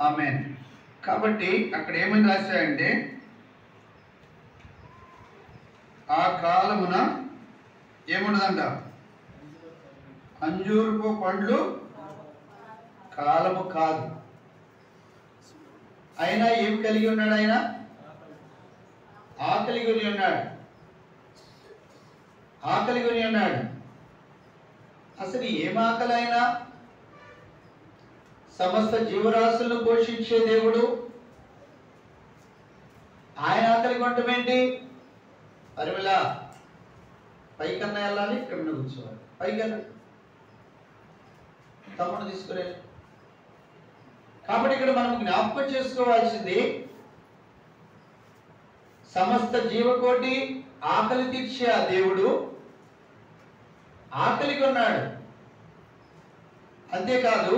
ఆమేన్. కాబట్టి అక్కడ ఏమని రాశాయంటే, ఆ కాలమున ఏమున్నదంట, అంజూరపు పండ్లు కాలము కాదు. అయినా ఏం కలిగి ఉన్నాడు? ఆయన ఆకలి కొని ఉన్నాడు. ఆకలి కొని ఉన్నాడు. అసలు ఏం ఆకలి? అయినా సమస్త జీవరాశులను పోషించే దేవుడు, ఆయన ఆకలి కొనటం ఏంటి? అరివిలా పైకన్నా వెళ్ళాలి, ఇక్కడ కూర్చోవాలి. పైకన్నా తమ్ముడు తీసుకురే. కాబట్టి ఇక్కడ మనం జ్ఞాపకం చేసుకోవాల్సింది, సమస్త జీవకోటి ఆకలి తీర్చే ఆ దేవుడు ఆకలి కొన్నాడు. అంతేకాదు,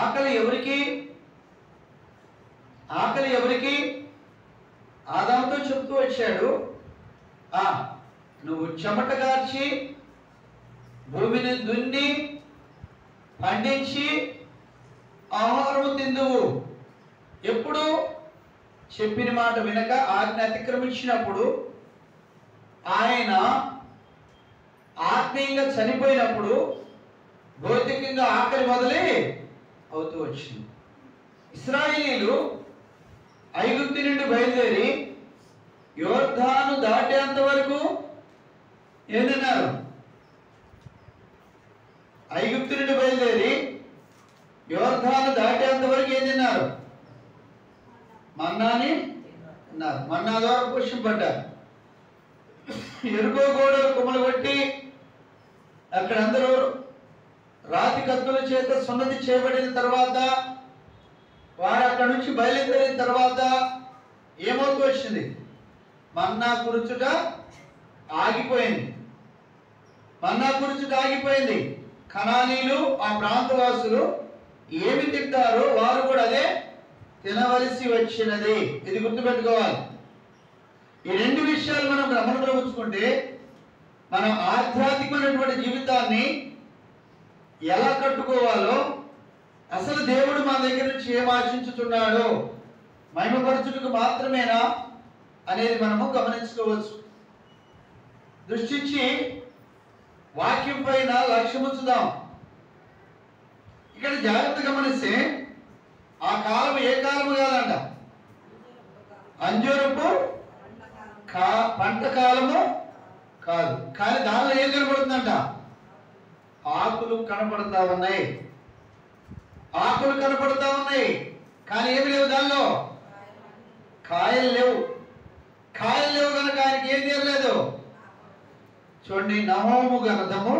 ఆకలి ఎవరికి? ఆకలి ఎవరికి? ఆదాముతో చెప్తూ వచ్చాడు, నువ్వు చెమట గార్చి భూమిని దున్ని పండించి ఆహారము తిందువు. ఎప్పుడు? చెప్పిన మాట వినక ఆజ్ఞ అతిక్రమించినప్పుడు, ఆయన ఆత్మీయంగా చనిపోయినప్పుడు భౌతికంగా ఆకలి మొదలై అవుతూ వచ్చింది. ఇశ్రాయేలీయులు ఐగుప్తు నుండి బయలుదేరి యోర్దాను దాటేంత వరకు ఏం తిన్నారు? ఐగుప్తు నుండి బయలుదేరి యోర్దాను దాటేంత వరకు ఏం తిన్నారు? మన్నాని తిన్నారు. మన్నా ద్వారా పోషింపడ్డారు. ఎరుకో గోడలు కుమ్మలు కొట్టి అక్కడ అందరూ రాతి కత్తుల చేత సున్నతి చేయబడిన తర్వాత, వారు అక్కడ నుంచి బయలుదేరిన తర్వాత ఏమవుతూ వచ్చింది? మన్నా కురుచుట ఆగిపోయింది. మన్నా కురుచుట ఆగిపోయింది. కనానీయులు, ఆ ప్రాంతవాసులు ఏమి తింటారో వారు కూడా అదే తినవలసి వచ్చినది. ఇది గుర్తుపెట్టుకోవాలి. ఈ రెండు విషయాలు మనం గమనంలో ఉంచుకుంటే మన ఆధ్యాత్మికమైనటువంటి జీవితాన్ని ఎలా కట్టుకోవాలో, అసలు దేవుడు మన దగ్గర నుంచి ఏం ఆశించుతున్నాడో, మహిమపరచుటకు మాత్రమేనా అనేది మనము గమనించుకోవచ్చు. దృష్టించి వాక్యం పైన లక్ష్యం ఉంచుదాం. ఇక్కడ జాగ్రత్త గమనిస్తే, ఆ కాలం ఏ కాలము కాదంట, అంజూరపు పంట కాలము కాదు. కానీ దానిలో ఏం కనపడుతుందంట? ఆకులు కనపడతా ఉన్నాయి. ఆకులు కనపడతా ఉన్నాయి, కానీ ఏమి లేవు. దానిలో కాయలు లేవు. కాయలు లేవు కనుక ఆయనకి ఏం తీరలేదు. చూడండి, నహోము గ్రంథము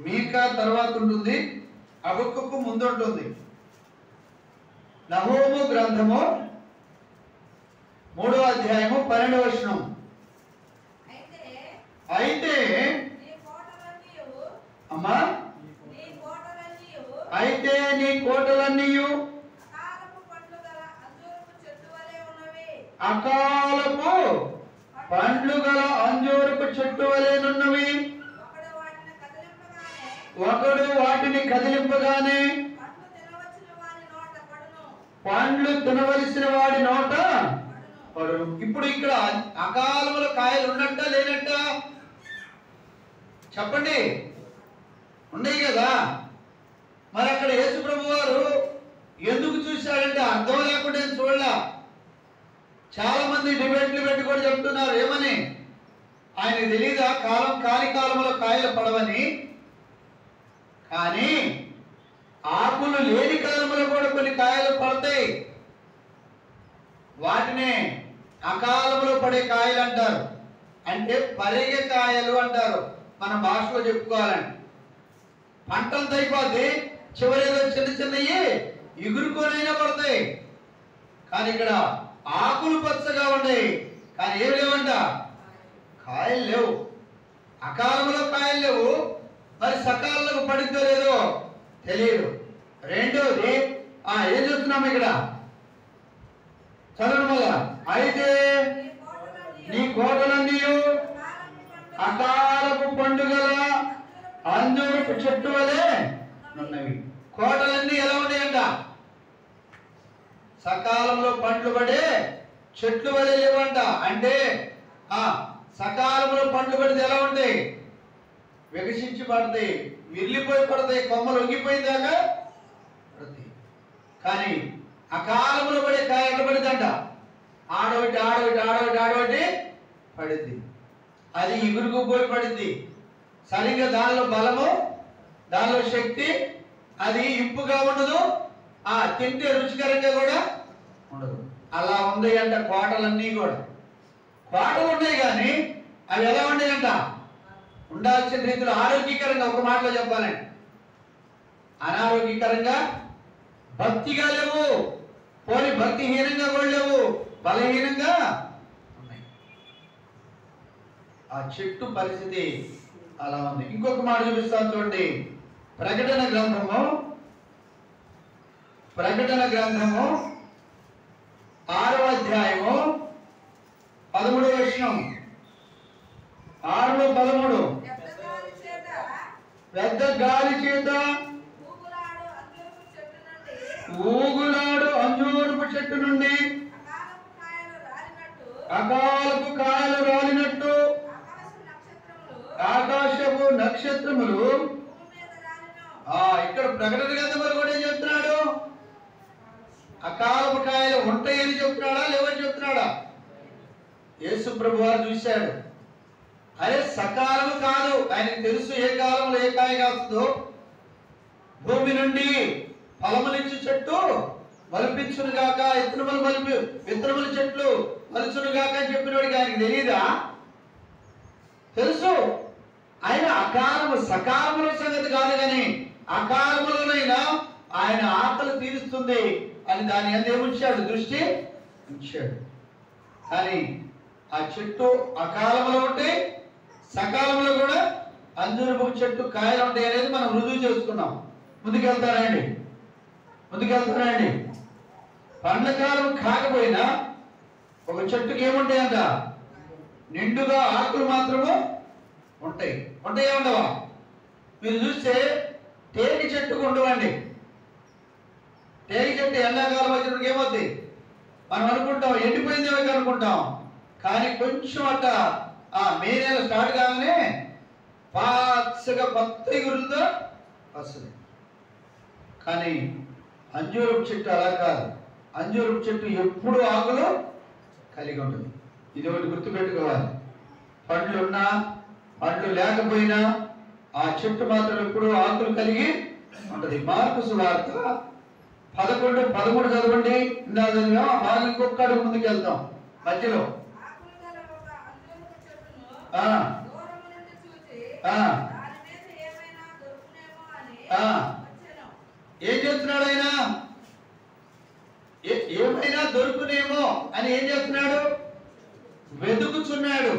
మీకా తర్వాత ఉంటుంది, హబక్కూకు ముందు ఉంటుంది. నహోము గ్రంథము 3వ అధ్యాయము 12వ వచనం. అయితే అమ్మా, అయితే నీ కోటలన్నీ అకాలపు పండ్లు గల అంజూరపు చెట్టు వలెనున్నవి. ఒకడు వాటిని కదిలింపగానే పండ్లు తినవలసిన వాడి నోట పడును. ఇప్పుడు ఇక్కడ అకాలంలో కాయలు ఉన్నట్ట లేనట్ట? చెప్పండి. ఉన్నాయి కదా. మరి అక్కడ యేసు ప్రభు వారు ఎందుకు చూశాడంటే అర్థం లేకుండా చూడలా. చాలా మంది డిబేట్లు పెట్టి కూడా చెప్తున్నారు. ఏమని? ఆయన తెలీదా కాని కాలంలో కాయలు పడవని? కానీ ఆకులు లేని కాలంలో కూడా కొన్ని కాయలు పడతాయి. వాటినే అకాలంలో పడే కాయలు అంటారు. అంటే పరిగె కాయలు అంటారు మన భాషలో చెప్పుకోవాలంటే. పంటంతా అయిపోద్ది, చివరేదో చిన్న చిన్నవి ఎగురుకొనైనా పడతాయి. కానీ ఇక్కడ ఆకులు పచ్చగా ఉన్నాయి, కానీ ఏం లేవంట, కాయలు లేవు. అకాలంలో కాయలు లేవు, మరి సకాలంలో పడిందో లేదో తెలియదు. రెండోది ఏం చెప్తున్నాము ఇక్కడ? చదవడం వల్ల, అయితే నీ కోటలన్నీ అకాలపు పండుగల అంజూరపు చెట్టు వలె ఉన్నవి. కోటలన్నీ ఎలా ఉన్నాయంట? సకాలంలో పండ్లు పడే చెట్లు వలె లేవంట. అంటే సకాలంలో పండ్లు పడితే ఎలా ఉంటాయి? వికసించి పడతాయి, విరిలిపోయి పడతాయి, కొమ్మలు వంగిపోయిందాకా పడతాయి. కానీ అకాలంలో పడే కాయ ఎట్లా పడిద్దంట? ఆడొకటి ఆడొకటి ఆడొకటి ఆడొకటి పడింది. అది ఎగురుకుపోయి పడింది. సరిగ్గా దానిలో బలము, దానిలో శక్తి, అది ఇంపుగా ఉండదు, తింటే రుచికరంగా కూడా ఉండదు. అలా ఉంది అంట కోటలన్నీ కూడా. కోటలు ఉన్నాయి కానీ అవి ఎలా ఉన్నాయంట? ఉండాల్సిన రీతిలో ఆరోగ్యకరంగా, ఒక మాటలో చెప్పాలండి, అనారోగ్యకరంగా, భక్తిగా లేవు, పోని భక్తిహీనంగా కూడా లేవు, బలహీనంగా ఉన్నాయి. ఆ చెట్టు పరిస్థితి అలా ఉంది. ఇంకొక మాట చూపిస్తాను చూడండి. ప్రకటన గ్రంథము 6వ అధ్యాయము 13వ వచనం. 6:13. పెద్ద గాలి చేత ఊగులాడు అంజూరపు చెట్టు నుండి అకాలపు కాయలు రాలినట్టు ఆకాశపు నక్షత్రములు. ఇక్కడ ప్రకటన గ్రంథంలో కూడా ఏం చెప్తున్నాడు? అకాలపు కాయలు ఉంటాయని చెప్తున్నాడా, లేవని చెప్తున్నాడా? యేసు ప్రభు వారు చూశాడు. అరే సకాలం కాదు, ఆయనకు తెలుసు ఏ కాలంలో ఏ కాయ కాస్తుందో. భూమి నుండి ఫలములిచ్చు చెట్టు మలిపించును గాక, విత్తనముల చెట్లు మలుచును గాక అని చెప్పినవాడికి ఆయనకి తెలియదా? తెలుసు. ఆయన అకాలము సకాలంలో సంగతి కాదు, కానీ అకాలంలోనైనా ఆయన ఆకలి తీరుస్తుంది అని దాని అందు ఏముంచాడు? దృష్టి ఉంచాడు. కానీ ఆ చెట్టు అకాలంలో ఉంటే సకాలంలో కూడా అంజూరపు చెట్టు కాయలు ఉంటాయి అనేది మనం రుజువు చేసుకున్నాం. ముందుకెళ్తారండి. పండ్ల కాలం కాకపోయినా ఒక చెట్టుకి ఏముంటాయంట? నిండుగా ఆకులు మాత్రము ఉంటాయి. ఉంటాయా ఉండవా? మీరు చూస్తే టేకి చెట్టుకు ఉండవండి. టేకి చెట్టు ఎండాకాలం వచ్చినప్పుడు ఏమవుతాయి? మనం అనుకుంటాం ఎండిపోయిందేమో అనుకుంటాం, కానీ కొంచెం అట్ట మే నెల స్టార్ట్ కాగానే పచ్చగా కొత్త గురుతో వస్తుంది. కానీ అంజూరపు చెట్టు అలా కాదు. అంజూరపు చెట్టు ఎప్పుడు ఆకులు కలిగి ఉంటుంది. ఇది ఒకటి గుర్తుపెట్టుకోవాలి. పండ్లు ఉన్నా పండ్లు లేకపోయినా ఆ చెట్టు మాత్రం ఎప్పుడు ఆకులు కలిగి ఉంటుంది. మార్కు సువార్త 11:13 చదవండి. ఇందా చదివాం, బాగా ఇంకొక అడుగు ముందుకు వెళ్తాం. మధ్యలో ఏం చేస్తున్నాడు ఆయన? ఏమైనా దొరుకునేమో అని ఏం చేస్తున్నాడు? వెతుకుతున్నాడు.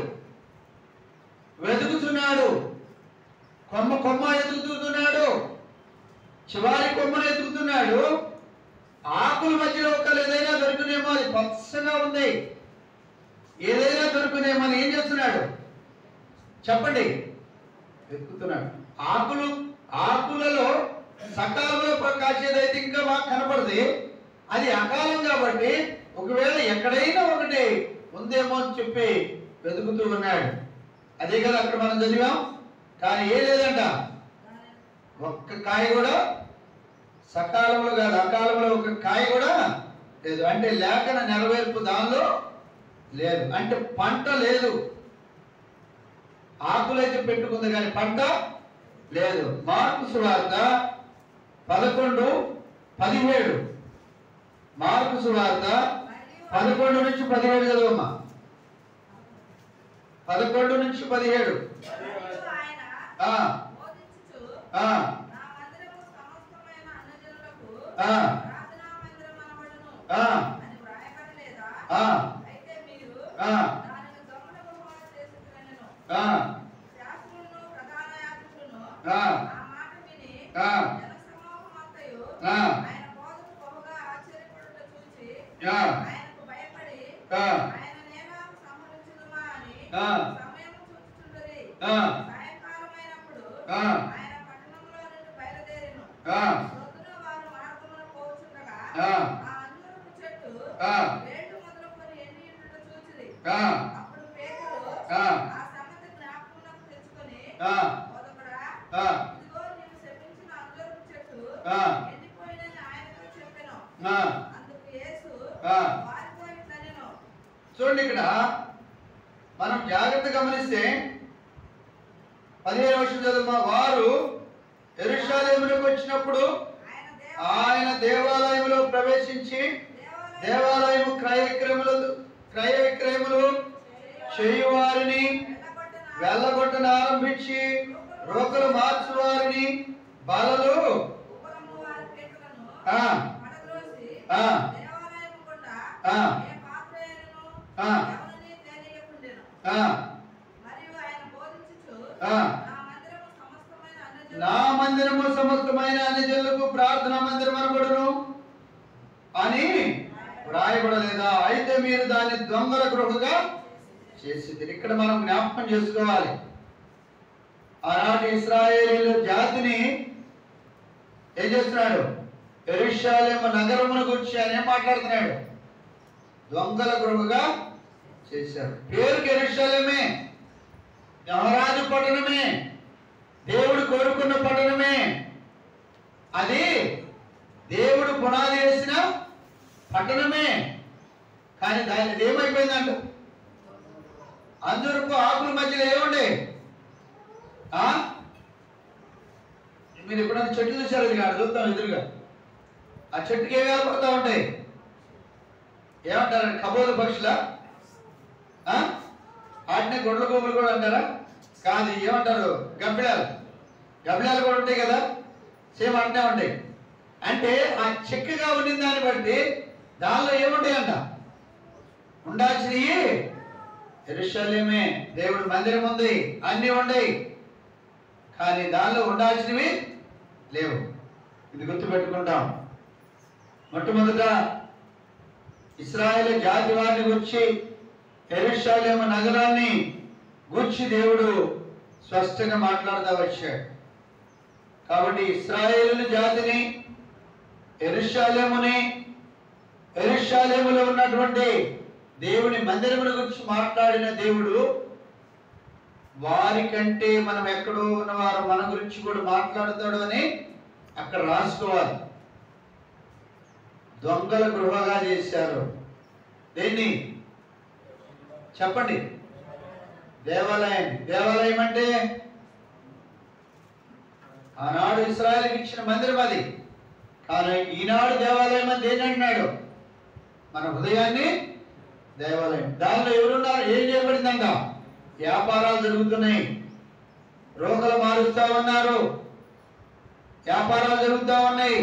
కొమ్మ ఎదుగుతున్నాడు, చివరి కొమ్మను ఎదుగుతున్నాడు. ఆకుల మధ్యలో ఒకళ్ళు ఏదైనా దొరుకునేమో, అది పచ్చగా ఉంది, ఏదైనా దొరుకునేమో అని ఏం చేస్తున్నాడు? చెప్పండి. వెతుకుతున్నాడు. ఆకులలో సకాలంలో కాసేదైతే ఇంకా బాగా కనపడదు, అది అకాలం కాబట్టి ఒకవేళ ఎక్కడైనా ఒకటి ఉందేమో అని చెప్పి వెతుకుతూ ఉన్నాడు. అదే కదా అక్కడ మనం చదివాం. కానీ ఏ లేదంట, ఒక్క కాయ కూడా సకాలంలో కాదు, అకాలంలో ఒక కాయ కూడా లేదు. అంటే లేఖన నెరవేర్పు దానిలో లేదు. అంటే పంట లేదు. ఆకులైతే పెట్టుకుంది కానీ పంట లేదు. మార్కు సువార్త 11:17. మార్కు సువార్త 11-17 చదవమ్మా. 11-17. ఆయన పట్టణంలో నుండి బయలుదేరిను. ప్రొద్దున వారు మార్గమున పోవుచుండగా ఆ అంజూరపు చెట్టు వేళ్ళు మొదలుకొని ఎండి ఉండుట చూచిరి. అప్పుడు పేతురు ఆ సంగతి జ్ఞాపకమునకు తెచ్చుకొని, బోధకుడా, ఇదిగో నీవు శపించిన అంజూరపు చెట్టు ఎండిపోయినని ఆయనతో చెప్పెను. అందుకు యేసు వారితో ఇట్లనెను. చూడండి, ఇక్కడ మనం జాగ్రత్త గమనిస్తే 15వ వచనం చదువు. వారు యెరూషలేమునకు వచ్చినప్పుడు ఆయన దేవాలయములో ప్రవేశించి దేవాలయము క్రయ విక్రయములు చేయువారిని వెళ్ళగొట్టను ఆరంభించి రోకలు మార్చువారిని బలలు నా మందిరము సమస్తమైన అన్యజనులకు ప్రార్థనా మందిరం అనబడును అని వ్రాయబడలేదా? అయితే మీరు దాన్ని దొంగల గృహగా చేసి. ఇక్కడ మనం జ్ఞాపకం చేసుకోవాలి, ఆనాటి ఇశ్రాయేలీయుల జాతిని ఏం చేస్తున్నాడు? యెరూషలేము నగరమును గురించి ఆయన ఏం మాట్లాడుతున్నాడు? దొంగల గృహగా చేశారు. పేరుకి యెరూషలేమే, యెహోరాజు పట్టణమే, దేవుడు కోరుకున్న పట్టణమే, అది దేవుడు పునాది వేసిన పట్టణమే. కానీ దాని ఏమైపోయిందంట? అంజూరపు ఆకుల మధ్యలో ఏముండే? మీరు ఎప్పుడైనా చెట్టు చూసారు? ఇది కాదు, చూద్దాం ఎదురుగా. ఆ చెట్టుకి ఏమి ఏర్పడుతూ ఉంటాయి? ఏమంటారు? కబోద పక్షుల, వాటిని గొడ్ల గోపులు కూడా అంటారా? కాదు, ఏమంటారు? గబ్బిలాలు కూడా ఉంటాయి కదా, సేమ్ అంటే ఉంటాయి. అంటే ఆ చెక్కగా ఉండిన దాన్ని బట్టి దానిలో ఏముంటాయంట? ఉండాల్సినవి యెరూషలేమే, దేవుడి మందిరం ఉంది, అన్నీ ఉన్నాయి. కానీ దానిలో ఉండాల్సినవి లేవు. ఇది గుర్తుపెట్టుకుంటాం. మొట్టమొదట ఇశ్రాయేలు జాతి వారిని గురించి, యెరూషలేము నగరాన్ని గురించి దేవుడు స్పష్టంగా మాట్లాడుతూ వచ్చాడు. కాబట్టి ఇశ్రాయేలు జాతిని, యెరూషలేములో ఉన్నటువంటి దేవుని మందిరముల గురించి మాట్లాడిన దేవుడు వారికంటే మనం ఎక్కడో ఉన్నవారు మన గురించి కూడా మాట్లాడతాడు అని అక్కడ రాసుకోవాలి. దొంగల గృహగా చేశారు. దేన్ని చెప్పండి? దేవాలయం. దేవాలయం అంటే ఆనాడు ఇశ్రాయేలుకి ఇచ్చిన మందిరం అది. కానీ ఈనాడు దేవాలయం అని దేని అంటున్నాడు? మన హృదయాన్ని దేవాలయం. దానిలో ఎవరున్నారు? ఏం చేయబడిందంట? వ్యాపారాలు జరుగుతున్నాయి, రోకలు మారుస్తూ ఉన్నారు, వ్యాపారాలు జరుగుతూ ఉన్నాయి,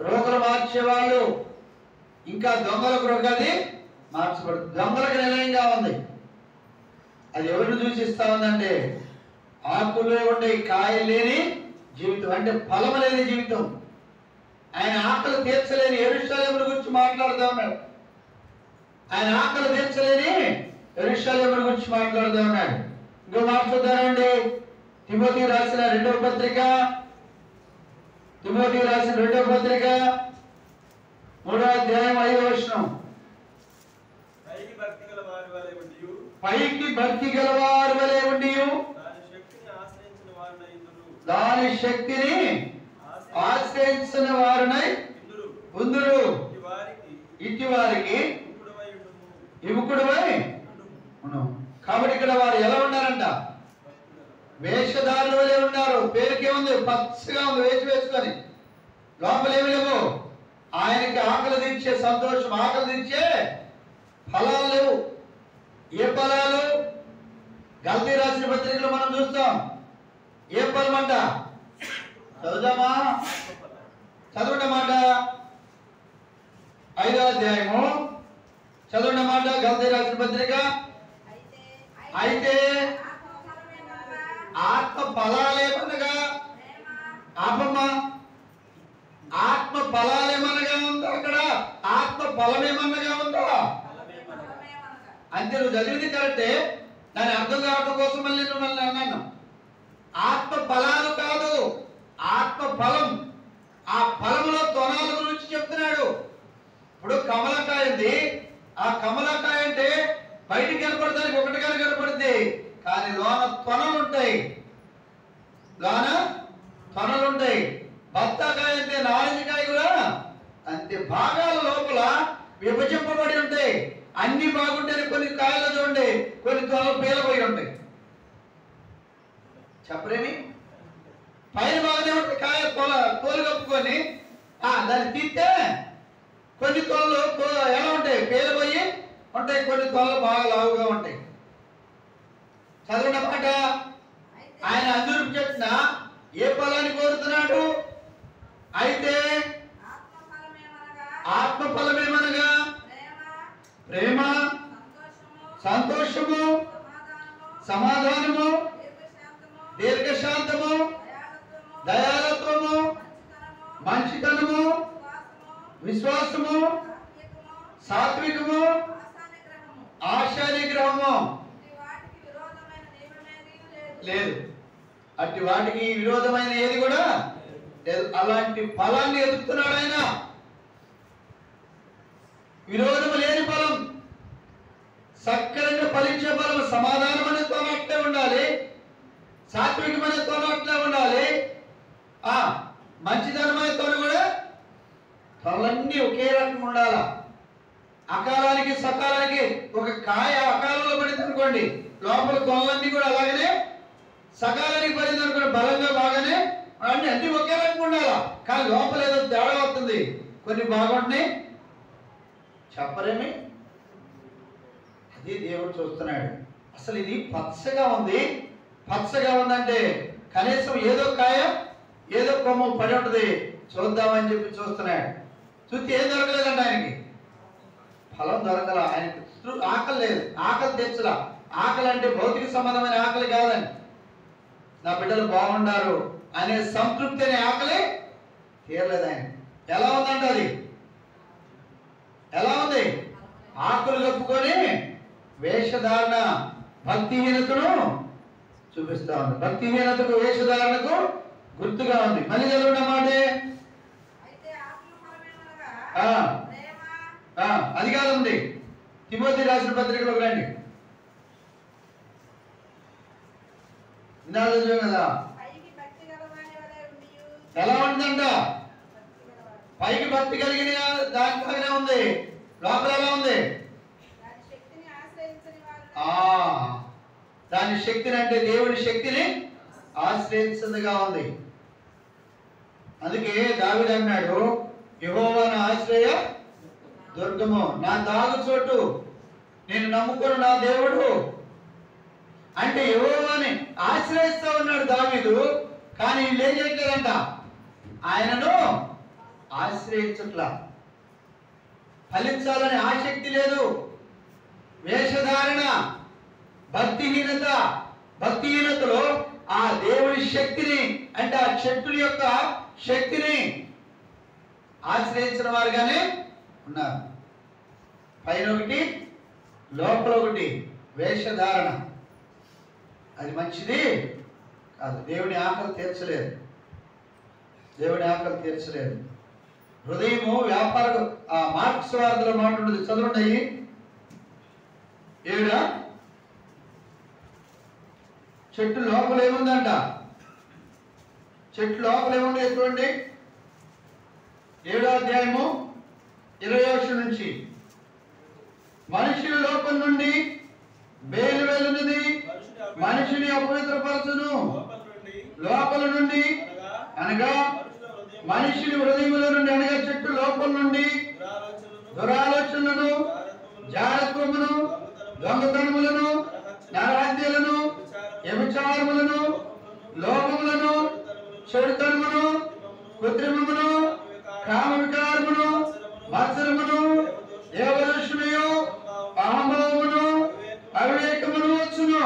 రోకలు మార్చేవాళ్ళు, ఇంకా దొంగల గృహది మార్చబడుతుంది. దొంగలకు నిలయంగా ఉంది. అది ఎవరిని సూచిస్తా ఉందంటే ఆకులు ఉండే కాయలు లేని జీవితం, అంటే ఫలం లేని జీవితం. ఆయన ఆకలి తీర్చలేని యెరూషలేమును గురించి మాట్లాడుతూ ఉన్నాడు. ఆయన ఆకలి తీర్చలేని యెరూషలేమును గురించి మాట్లాడుతూ ఉన్నాడు. ఇంకో మాట చూద్దామండి. తిమోతికి రాసిన రెండవ పత్రిక 3వ అధ్యాయం 5వ వచనం. పైకి భక్తి గలవారి వలె ఉండి దాని శక్తిని ఆశ్రయించిన వారినై ఉందురు. ఇట్టి వారికి విముఖుడవై ఉన్నావు. కాబట్టి ఇక్కడ వారు ఎలా ఉన్నారంట? వేషధారుల వలె ఉన్నారు. పేరుకే ఉంది, పచ్చగా ఉంది, వేసి వేసుకొని. లోపల ఏమి లేవు. ఆయనకి ఆకలి తీర్చే సంతోషం, ఆకలి తీర్చే ఫలాలు లేవు. ఏ ఫలాలు? గల్తీ రాసిన పత్రికలో మనం చూస్తాం. ఏ ఫలం అంట? చదువుదామా? చదవండి మాట. 5వ అధ్యాయము చదవండి మాట. గల్తీ రాసిన పత్రిక. అయితే ఆత్మ ఫలాలేమనగా, ఆపమ్మా, ఆత్మ ఫలాలేమనగా ఉందా? అక్కడ ఆత్మ ఫలమేమన్నగా ఉందా? అంతే. నువ్వు చదివింది కరెక్టే, దాని అర్థం కావడం కోసం మళ్ళీ అన్నాను. ఆత్మ ఫలాలు కాదు, ఆత్మ ఫలం. ఆ ఫలములో తొనాల గురించి చెప్తున్నాడు. ఇప్పుడు కమలకాయ ఉంది, ఆ కమలకాయ అంటే బయటికి కనపడడానికి ఒకటిగా కనపడుద్ది, కానీ లోన తొనలు ఉంటాయి, లోన తొనలు ఉంటాయి. బత్తాకాయ అంటే నారింజకాయ కూడా అంతే, భాగాల లోపల విభజింపబడి ఉంటాయి. అన్ని బాగుంటాయి, కొన్ని కాయలు చూడండి కొన్ని తొనలు పీలపోయి ఉంటాయి. చెప్పరేమి, పైన బాగానే ఉంటాయి, కాయ తోలు కప్పుకొని దాన్ని తీస్తే కొన్ని తొలలు ఎలా ఉంటాయి, పేలిపోయి ఉంటాయి, కొన్ని తొలలు బాగా లావుగా ఉంటాయి. చదవడం మాట, ఆయన అంజూరపు చెట్టున ఏ ఫలాన్ని కోరుతున్నాడు? అయితే ఆత్మ ఫలమేమనగా ప్రేమ, సంతోషము, సమాధానము, దీర్ఘశాంతము, దయాలత్వము, మంచితనము, విశ్వాసము, సాత్వికము, ఆశా నిగ్రహము లేదు. అట్టి వాటికి విరోధమైన ఏది కూడా లేదు. అలాంటి ఫలాన్ని ఎదుగుతున్నాడు ఆయన. విరోధము లేని ఫలం, సక్రంగా ఫలించే ఫలం. సమాధానం అనే తోన అట్లే ఉండాలి, సాత్వికం అనే తోన అట్లే ఉండాలి, మంచితనం అనే తోన కూడా ఫలన్నీ ఒకే రకంగా ఉండాల. అకాలానికి సకాలానికి ఒక కాయ అకాలంలో పడింది అనుకోండి, లోపల తొనలన్నీ కూడా అలాగనే సకాలానికి పడింది అనుకోండి, బలంగా బాగానే అన్ని ఒకే రకంగా ఉండాల. కానీ లోపల ఏదో తేడా అవుతుంది, కొన్ని బాగుంటున్నాయి, చెప్పరేమి. అది దేవుడు చూస్తున్నాడు. అసలు ఇది పచ్చగా ఉంది, పచ్చగా ఉందంటే కనీసం ఏదో కాయ ఏదో కొమ్మ పడి ఉంటుంది, చూద్దామని చెప్పి చూస్తున్నాడు. చూస్తే ఏం దొరకలేదండి ఆయనకి, ఫలం దొరకల. ఆయనకి ఆకలి లేదు, ఆకలి తెచ్చలా. ఆకలి అంటే భౌతిక సంబంధమైన ఆకలి కాదండి, నా బిడ్డలు బాగుండారు అనే సంతృప్తి అనే ఆకలి తీరలేదు ఆయన. ఎలా ఉందంటే అది ఎలా ఉంది? ఆకులు కప్పుకొని వేషధారణ, భక్తిహీనతను చూపిస్తా ఉంది. భక్తిహీనతకు వేషధారణకు గుర్తుగా ఉంది. మళ్ళీ చదవడం మాటే అది కాదండి. తిమోతి రాసిన పత్రికలో రండి, ఇందాక చదివాం కదా. ఎలా ఉంటుందంట? పైకి భక్తి కలిగిన దానిలాగానే ఉంది, లోపల ఎలా ఉంది? దాని శక్తిని అంటే దేవుడి శక్తిని ఆశ్రయించదుగా ఉంది. అందుకే దావీదు అన్నాడు, యెహోవా నా ఆశ్రయ దుర్గము, నా తాగు చోటు, నేను నమ్ముకున్న నా దేవుడు. అంటే యెహోవాని ఆశ్రయిస్తా ఉన్నాడు దావీదు. కానీ వీళ్ళు ఏం చేయట్లేదంట, ఆయనను ఆశ్రయించట్లా. ఫలించాలని ఆసక్తి లేదు, వేషధారణ, భక్తిహీనత. భక్తిహీనతలో ఆ దేవుడి శక్తిని అంటే ఆ చెట్టు యొక్క శక్తిని ఆశ్రయించిన వారుగానే ఉన్నారు. పైన ఒకటి లోపల ఒకటి వేషధారణ. అది మంచిది కాదు, దేవుని ఆకలి తీర్చలేదు, దేవుని ఆకలి తీర్చలేదు. హృదయము వ్యాపార మార్క్స్ వార్తలో మాట ఉంటుంది, చదవండి 7. చెట్టు లోపల ఏముందంట? చెట్టు లోపల ఏముంది చూడండి, 7వ అధ్యాయము 20 నుంచి. మనుషుల లోపల నుండి బేలు వెలునది, మనిషిని అపవిత్రపరచును. లోపల నుండి అనగా మనిషిని హృదయముల నుండి, అనగా చెట్టు లోపల నుండి దురాలోచనలను, జారత్వమును, దొంగతనములను, నరహత్యలను, వ్యభిచారములను, లోభములను, చెడుతనమును, కృత్రిమమును, కామ వికారమును, మత్సరమును, దేవదర్శనయు, అహంభావమును, అవివేకమును వచ్చును.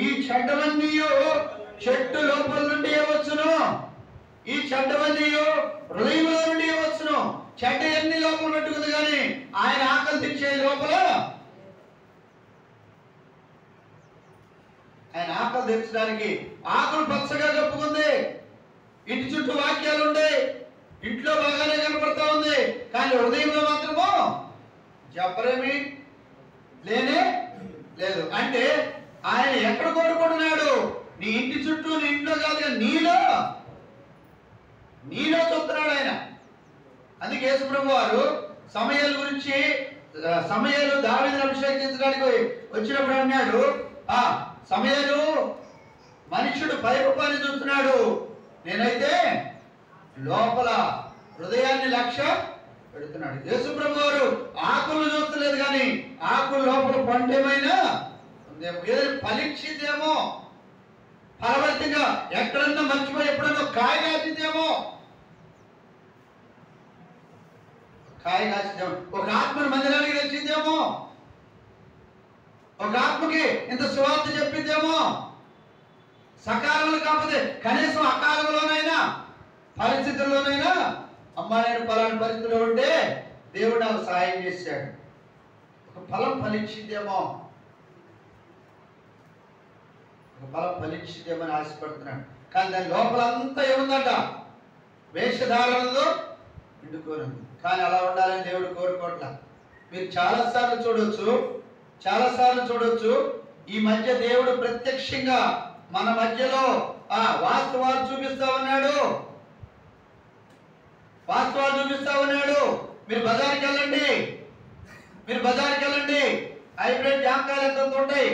ఈ చెడ్డవన్నీ చెట్టు లోపల నుండి వచ్చును. ఈ చెడ్డవన్నీ హృదయంలో నుండి వచ్చును. చెడ్డ ఎన్ని లోపల పెట్టుకుంది, కానీ ఆయన ఆకలి తీర్చే లోపల ఆయన ఆకలి తీర్చడానికి. ఆకులు పచ్చగా కప్పుకుంది, ఇంటి చుట్టూ వాక్యాలు ఉండే, ఇంట్లో బాగానే కనపడతా ఉంది, కానీ హృదయంలో మాత్రమో జబ్బరేమి లేనే లేదు. అంటే ఆయన ఎక్కడ కోరుకుంటున్నాడు? నీ ఇంటి చుట్టూ, నీ ఇంట్లో కాదుగా, నీలో చూస్తున్నాడు ఆయన. అందుకే యేసుప్రభు వారు సమయాల గురించి, సమయాలు దావీదును అభిషేకించడానికి వచ్చినప్పుడు అన్నాడు, సమయాలు మనుషుడు పై రూపాన్ని చూస్తున్నాడు, నేనైతే లోపల హృదయాన్ని లక్ష్య పెడుతున్నాడు. యేసుప్రభు వారు ఆకులు చూస్తలేదు, కానీ ఆకులు లోపల పంటేమైనా ఉందేమో, ఏదైనా ఫలించిందేమో, ఫలవంతంగా ఎక్కడన్నా మర్చిపోయి ఎప్పుడన్నా కాయ కాసిందేమో, ఒక ఆత్మను మందిరానికి తెచ్చిందేమో, ఒక ఆత్మకి ఇంత సువార్త చెప్పిందేమో. సకాలంలో కాకపోతే కనీసం అకాలంలోనైనా, పరిస్థితుల్లోనైనా, అమ్మా నేను ఫలాని పరిస్థితిలో ఉంటే దేవుడు నాకు సహాయం చేశాడు, ఒక ఫలం ఫలించిందేమో, ఒక ఫలం ఫలించిందేమో అని ఆశపడుతున్నాడు. కానీ దాని లోపలంతా ఏముందంట? వేషధారణలో నిండుకోనుంది. కానీ అలా ఉండాలని దేవుడు కోరుకోవట్లా. మీరు చాలాసార్లు చూడొచ్చు, ఈ మధ్య దేవుడు ప్రత్యక్షంగా మన మధ్యలో వాస్తవాలు చూపిస్తా ఉన్నాడు. మీరు బజార్కి వెళ్ళండి, హైబ్రిడ్ జామకాయలు ఎంత ఉంటాయి,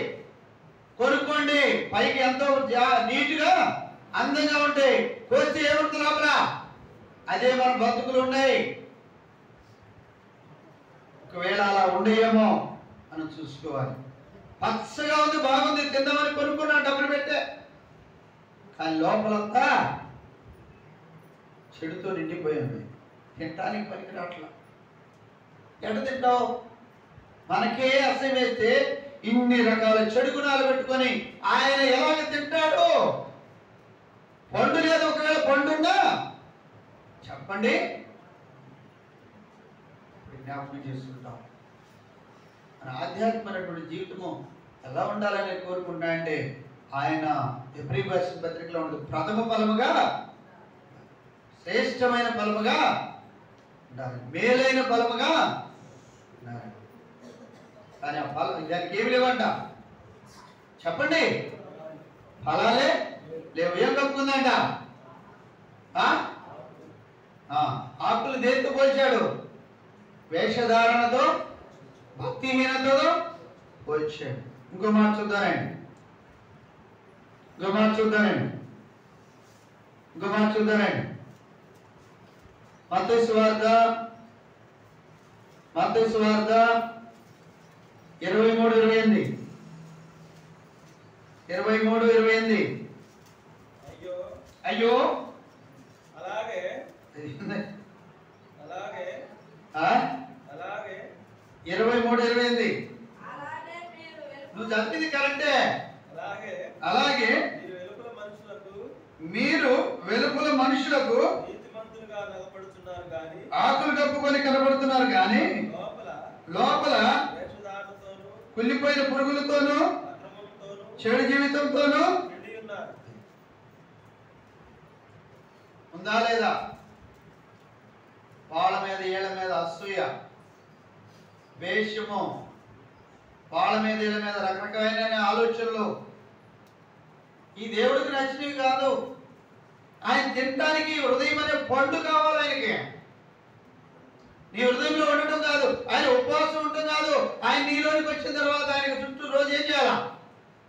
కొనుక్కోండి. పైకి ఎంతో నీట్గా అందంగా ఉంటాయి, కోస్తే ఏముంటుంది లోపల? అదే మన బతుకులు ఉన్నాయి. ఒకవేళ అలా ఉండేయేమో మనం చూసుకోవాలి. పచ్చగా ఉంది, బాగుంది, తిందామని కొనుక్కున్నా, డబ్బులు పెట్టే, కానీ లోపలంతా చెడుతో నిండిపోయింది, తినటానికి పనికి రావట్లా. ఎట తింటావు? మనకే అసహ్యం వేస్తే ఇన్ని రకాల చెడు గుణాలు పెట్టుకొని ఆయన ఎలాగ తింటాడు? పండు లేదు, ఒకవేళ పండుందా చెప్పండి, జ్ఞాపకం చేసుకుంటాం. మన ఆధ్యాత్మికమైనటువంటి జీవితము ఎలా ఉండాలని కోరుకుంటాయంటే, ఆయన హెబ్రీ పత్రికలో ఉంటుంది, ప్రథమ ఫలముగా, శ్రేష్టమైన ఫలముగా ఉండాలి, మేలైన ఫలముగా ఉండాలి. కానీ ఆ ఫలం దానికి ఏమి లేవంట చెప్పండి, ఫలాలే లేవు. ఏం కప్పుకుందంట? ఆకులు దేనితో పోల్చాడు? వేషధారణతో, భక్తిహీనతతో పోల్చాడు. ఇంకో మాట చూద్దానండి. మత్తయి సువార్త 23:28. అయ్యో అలాగే 23:28 నువ్వు చదివింది కరెక్టే. అలాగే మీరు వెలుపల మనుషులకు ఆకులు కప్పుకొని కనబడుతున్నారు, కానీ లోపల కుళ్ళిపోయిన పురుగులతోనూ చెడు జీవితంతోనూ ఉందా లేదా? వాళ్ళ మీద ఏళ్ళ మీద అసూయ, వేషము, వాళ్ళ మీద వీళ్ళ మీద రకరకాలైన ఆలోచనలు, ఈ దేవుడికి నచ్చినవి కాదు. ఆయన తినడానికి హృదయం అనే పండు కావాలి ఆయనకి. నీ హృదయంలో ఉండటం కాదు, ఆయన ఉపవాసం ఉండటం కాదు. ఆయన నీలోనికి వచ్చిన తర్వాత ఆయన చుట్టూ రోజు ఏం చేయాలా?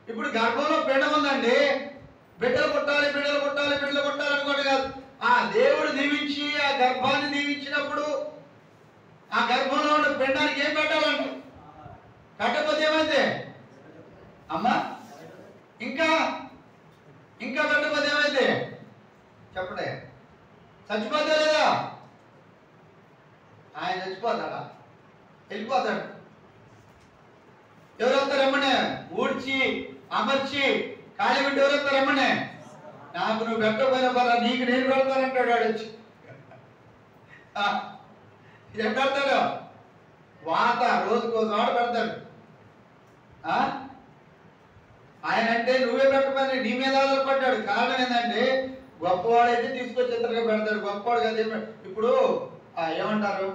ఇప్పుడు గర్భంలో పిండం ఉందండి, బిడ్డలు పుట్టాలి అనుకోండి కాదు. ఆ దేవుడు దీవించి ఆ గర్భాన్ని దీవించినప్పుడు ఆ గర్భంలో ఉన్న పిండానికి ఏం పెట్టాలంట? పెట్టకపోతే ఏమైతే అమ్మా, ఇంకా పెట్టకపోతే ఏమైతే చెప్పడే? చచ్చిపోతా లేదా? ఆయన చచ్చిపోతాడా? వెళ్ళిపోతాడు. ఎవరు వస్తారు రమ్మనే? ఊడ్చి అమర్చి ఖాళీ పెట్టి ఎవరు వస్తారు రమ్మనే? నాకు నువ్వు పెట్టకపోయినా పర్లా, నీకు నేను పెడతానంటాడు వాడు వచ్చి. ఏం పెడతాడు? వాత రోజుకో చోట పెడతాడు. ఆయన అంటే నువ్వే పెట్టమని నీ మీద ఆధారపడ్డాడు. కారణం ఏంటంటే గొప్పవాడైతే తీసుకొచ్చి ఇతరుగా పెడతాడు, గొప్పవాడు కదా. ఇప్పుడు ఏమంటారు,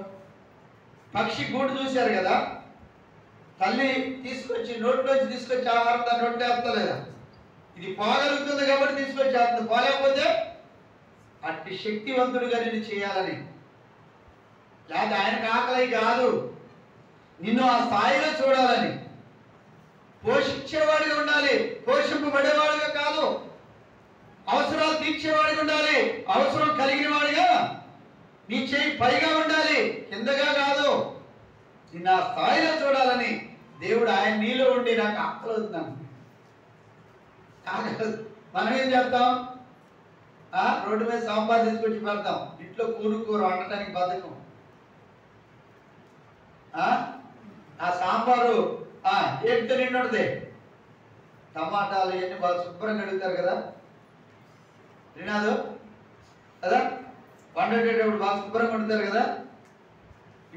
పక్షి గూడు చూశారు కదా, తల్లి తీసుకొచ్చి నోట్లోంచి తీసుకొచ్చి ఆహారం దాన్ని నోట్లో వేస్తలేదా? ఇది పోగలుగుతుంది కాబట్టి తీసుకొచ్చి వేస్తుంది, పోలేకపోతే అట్టి శక్తివంతుడిగా నిన్ను చేయాలని. లేదా ఆయనకు ఆకలి కాదు, నిన్ను ఆ స్థాయిలో చూడాలని. పోషించేవాడిగా ఉండాలి, పోషింపబడేవాడిగా కాదు. అవసరాలు తీర్చేవాడిగా ఉండాలి, అవసరం కలిగిన వాడిగా. నీ చేయి పైగా ఉండాలి, కిందగా కాదు. నిన్ను ఆ స్థాయిలో చూడాలని దేవుడు ఆయన నీలో ఉండి నాకు ఆకలి అవుతున్నాను. మనం ఏం చేస్తాం? రోడ్డు మీద సాంబార్ తీసుకొచ్చి పెడతాం, ఇంట్లో కూర వండటానికి బతకం. ఆ సాంబారు ఏంటితో నిండి ఉంటుంది, టమాటాలు ఇవన్నీ బాగా శుభ్రంగా అడుగుతారు కదా, తినాదు కదా, వండేటప్పుడు బాగా శుభ్రంగా వండుతారు కదా.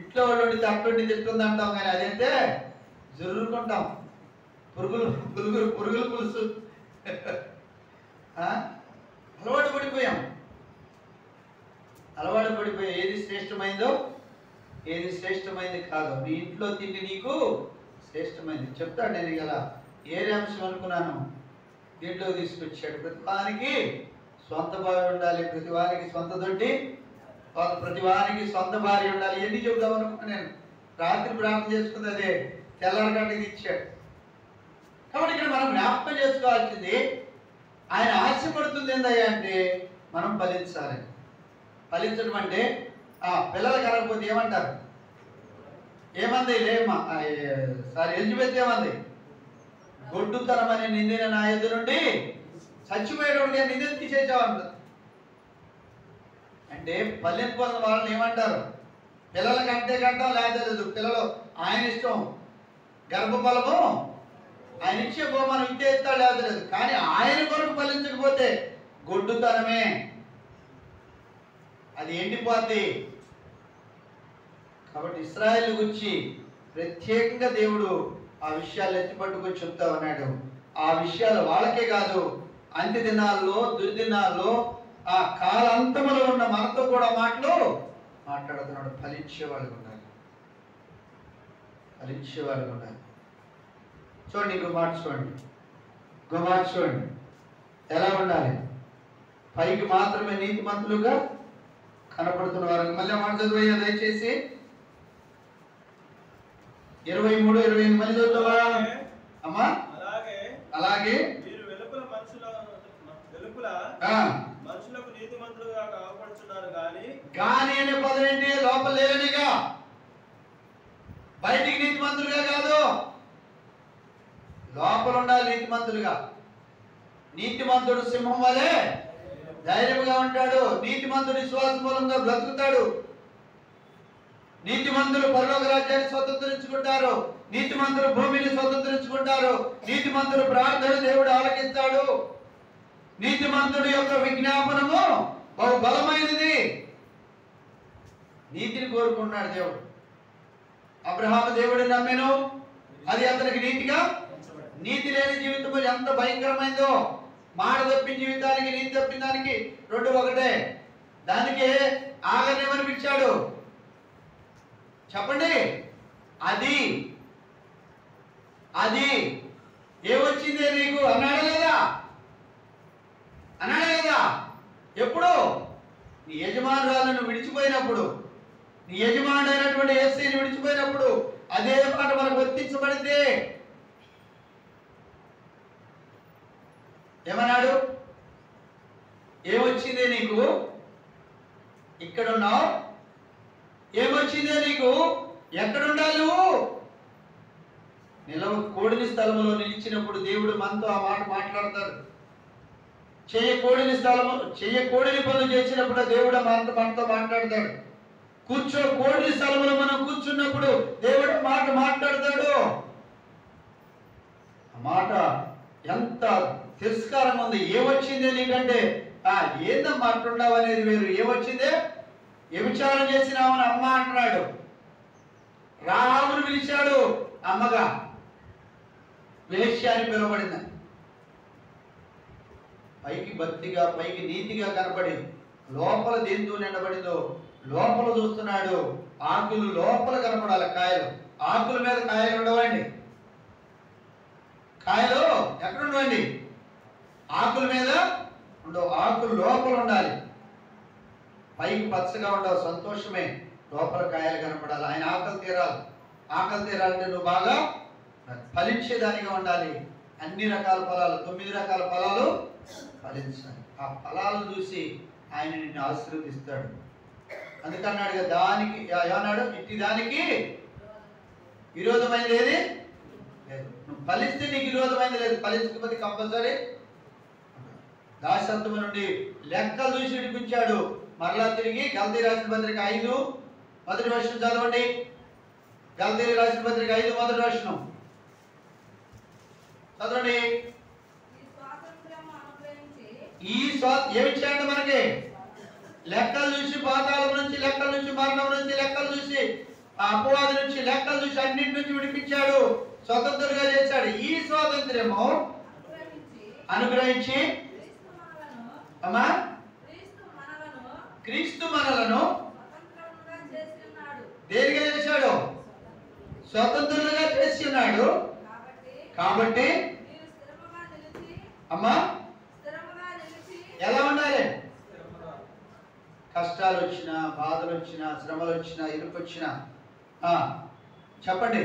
ఇంట్లో వాళ్ళు వండితే అట్టుండి తిట్టుంది అంటాం, కానీ అదైతే జరురుకుంటాం. పురుగులు పులుసు అలవాటు పడిపోయాం. ఏది శ్రేష్టమైందో ఏది శ్రేష్టమైంది కాదు. నీ ఇంట్లో తిండి నీకు శ్రేష్టమైంది. చెప్తాడు నేను ఇలా ఏరే అంశం అనుకున్నాను దీంట్లో తీసుకొచ్చాడు. ప్రతివానికి సొంత భార్య ఉండాలి, ప్రతివానికి సొంత దొడ్డి, ప్రతివానికి సొంత భార్య ఉండాలి. ఎన్ని చెబుదాం అనుకున్నా నేను. రాత్రి ప్రార్థన చేసుకుంది అదే, తెల్లరగంటకి ఇచ్చాడు. కాబట్టి ఇక్కడ మనం జ్ఞాపకం చేసుకోవాల్సింది, ఆయన ఆశపడుతుంది ఏందయ్యా అంటే మనం ఫలించాలి. ఫలించడం అంటే పిల్లలు కలగకపోతే ఏమంటారు? ఏమంది లేమ్మా ఎలిజబెత్ ఏమంది? గొడ్డుతనం అనే నిందిన నా ఎదురు నుండి చచ్చిపోయేటోడికి నిందిన తీసేసావంట. అంటే పల్లెపోయిన వాళ్ళని ఏమంటారు? పిల్లలకి అంటే కంటాం, లేదు పిల్లలు ఆయన ఇష్టం, గర్భఫలము ఆయన ఇచ్చే మనం ఇంటే ఇస్తాడు, లేదు. కానీ ఆయన కొరకు ఫలించకపోతే గొడ్డుతనమే, అది ఎండిపోద్ది. కాబట్టి ఇశ్రాయేలు గురించి ప్రత్యేకంగా దేవుడు ఆ విషయాలు ఎత్తిపట్టుకొని చెప్తా ఉన్నాడు. ఆ విషయాలు వాళ్ళకే కాదు, అంత్య దినాల్లో, దుర్దినాల్లో, ఆ కాలాంతములో ఉన్న మనతో కూడా మాట్లాడుతున్నాడు. ఫలించేవాళ్ళు ఉండాలి. చూడండి, ఇంకో మాట చూడండి ఎలా ఉండాలి. పైకి మాత్రమే నీతిమంతులుగా కనపడుతున్న వారు. మళ్ళీ మాట చదువు దయచేసి 23-28 మళ్ళీ చదువుతావా అమ్మా? అలాగే మనుషులకు నీతిమంతులుగా కాపాడుతున్నారు కానీ అనే పదం ఏంటి? లోపల లేవనిగా, బయటికి నీతిమంతులుగా కాదు, లోపల ఉండాలి నీతిమంతులుగా. నీతిమంతుడు సింహం వలె ధైర్యంగా ఉంటాడు. నీతిమంతుడు విశ్వాస మూలంగా బ్రతుకుతాడు. నీతిమంతులు పరలోక రాజ్యాన్ని స్వతంత్రించుకుంటారు. నీతిమంతులు భూమిని స్వతంత్రించుకుంటారు. నీతిమంతులు ప్రార్థన దేవుడు ఆలకిస్తాడు. నీతిమంతుడి యొక్క విజ్ఞాపనము బహు బలమైనది. నీతిని కోరుకున్నాడు దేవుడు. అబ్రహాము దేవుడిని నమ్మెను, అది అతనికి నీతిగా. నీతి లేని జీవితం ఎంత భయంకరమైందో. మాట తప్పిన జీవితానికి, నీతి తప్పిన దానికి రెండు ఒకటే. దానికి ఆగనేమనిపించాడు చెప్పండి? అది ఏమొచ్చిందే నీకు అన్నాడు కదా. ఎప్పుడు? నీ యజమానురాలను విడిచిపోయినప్పుడు, నీ యజమానుడైనటువంటి యేసుని విడిచిపోయినప్పుడు అదే మాట మనకు వర్తించబడింది. ఏమన్నాడు? ఏమొచ్చిందే నీకు, ఇక్కడున్నావు, ఏమొచ్చిందే నీకు, ఎక్కడుండాలి నువ్వు? కోడిని స్థలంలో నిలిచినప్పుడు దేవుడు మనతో ఆ మాట మాట్లాడతాడు. కోడిని పనులు చేసినప్పుడు దేవుడు మనతో మాట్లాడతాడు. కోడిని స్థలంలో మనం కూర్చున్నప్పుడు దేవుడు మాట్లాడతాడు. ఆ మాట ఎంత తిరస్కారం ఉంది. ఏమొచ్చిందే నీకంటే ఏందమ్మా అంటున్నావు అనేది వేరు. ఏమొచ్చిందే? వ్యభిచారం చేసినామని అమ్మ అంటున్నాడు. రామును పిలిచాడు అమ్మగా, వేశ్య అని పిలువబడింది. పైకి భక్తిగా, పైకి నీతిగా కనపడి లోపల దేంతో నిండబడిందో లోపల చూస్తున్నాడు. ఆకులు లోపల కనపడాలి, కాయలు. ఆకుల మీద కాయలు ఉండవండి. కాయలు ఎక్కడ ఉండవండి? ఆకుల మీద ఉండవు. ఆకులు లోపల ఉండాలి. పైకి పచ్చగా ఉండవు, సంతోషమే. లోపల కాయలు కనపడాలి. ఆయన ఆకలి తీరాలి. ఆకలి తీరాలంటే నువ్వు బాగా ఫలించేదానిగా ఉండాలి. అన్ని రకాల ఫలాలు, 9 రకాల ఫలాలు ఫలించాలి. ఆ ఫలాలను చూసి ఆయన నిన్ను ఆశీర్వదిస్తాడు. అందుకన్నాడు కదా, దానికి ఏమన్నాడు? ఇట్టి దానికి విరోధమైనది ఏది లేదు. నువ్వు ఫలిస్తే నీకు విరోధమైనది లేదు. ఫలించకపోతే కంపల్సరీ దాసత్వం నుండి లెక్కలు చూసి విడిపించాడు. మరలా తిరిగి గల్తీ రాసిన పత్రిక 5 మొదటి వచనం చదవండి. గల్తీ రాసిన పత్రిక 5 మొదటి వచనం చదవండి. ఏమి చేయండి? మనకి లెక్కలు చూసి, పాతాళం నుంచి లెక్కల నుంచి, మరణం నుంచి లెక్కలు చూసి, అపవాది నుంచి లెక్కలు చూసి అన్నింటి నుంచి విడిపించాడు, స్వతంత్రులుగా చేశాడు. ఈ స్వాతంత్ర్యము అనుగ్రహించి అమ్మా క్రీస్తు మనలను దేనిగా చేశాడు? స్వతంత్రులుగా చేసి ఉన్నాడు. కాబట్టి అమ్మా ఎలా ఉండాలి? కష్టాలు వచ్చినా, బాధలు వచ్చినా, శ్రమలు వచ్చినా, ఇరుకు వచ్చినా చెప్పండి.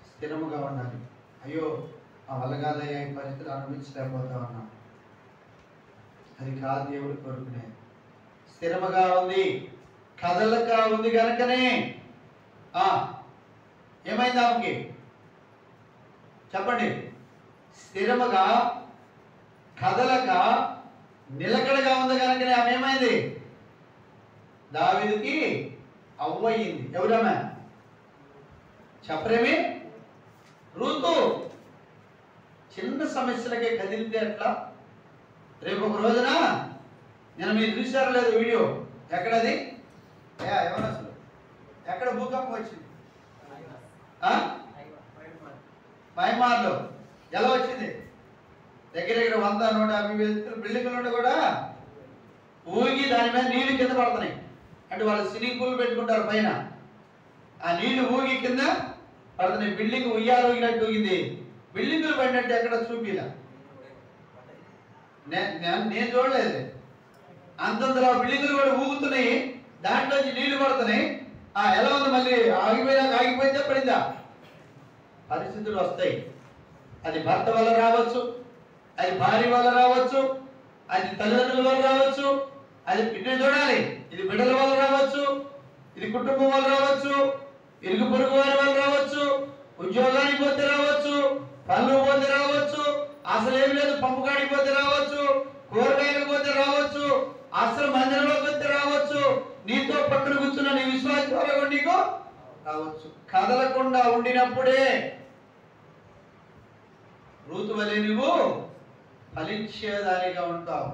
స్థిరముగా ఉండాలి. అయ్యో ఆ వల్ల కాదయ్యా, ఈ పరిస్థితులు అనుభవించలేకపోతా ఉన్నాం. అది కాదు దేవుడు కోరుకునేది. స్థిరముగా ఉంది, కదలక ఉంది కనుకనే ఏమైంది ఆమెకి? చెప్పండి. స్థిరముగా, కదలక, నిలకడగా ఉంది కనుకనే ఆమె ఏమైంది? దావీదుకి అవ్వయింది. ఎవరమ్మ? చెప్పరేమి? రూతు. చిన్న సమస్యలకే కదిలితే ఎట్లా? రేపు ఒక రోజున నేను మీరు చూసారో లేదు వీడియో, ఎక్కడది? ఎవరు అసలు ఎక్కడ భూకంపం వచ్చింది? మయన్మార్లో. ఎలా వచ్చింది? దగ్గర దగ్గర 100-150 బిల్డింగ్ల నుండి కూడా ఊగి దాని మీద నీళ్లు కింద పడుతున్నాయి. అంటే వాళ్ళు స్విమ్మింగ్ పూల్ పెట్టుకుంటారు పైన, ఆ నీళ్లు ఊగి కింద పడుతున్నాయి. బిల్డింగ్ ఉయ్యాలు ఊగినట్టు ఊగింది. బిల్డింగులు పడినట్టు ఎక్కడ చూపిలా, నేను చూడలేదు. అంతంతలో బిల్డింగులు కూడా ఊగుతున్నాయి, దాంట్లోంచి నీళ్లు పడుతున్నాయి. ఎలా ఉంది? మళ్ళీ ఆగిపోయితే పడిందా? పరిస్థితులు వస్తాయి. అది భర్త వల్ల రావచ్చు, అది భార్య వల్ల రావచ్చు, అది తల్లిదండ్రుల వల్ల రావచ్చు, అది బిడ్డను చూడాలి, ఇది బిడ్డల వల్ల రావచ్చు, ఇది కుటుంబం వల్ల రావచ్చు, ఇరుగు పొరుగు వారి వల్ల రావచ్చు, ఉద్యోగానికి పోతే రావచ్చు, పనులు పోతే రావచ్చు, అసలు ఏమి లేదు పంపు కాడికి పోతే రావచ్చు, కూరగాయలకు పోతే రావచ్చు, అసలు మందిరంలోకి పోతే రావచ్చు, నీతో పక్కన కూర్చున్న నీ విశ్వాసం ద్వారా నీకు రావచ్చు. కదలకుండా ఉండినప్పుడే రూతు వలె నువ్వు ఫలించేదానిగా ఉంటావు.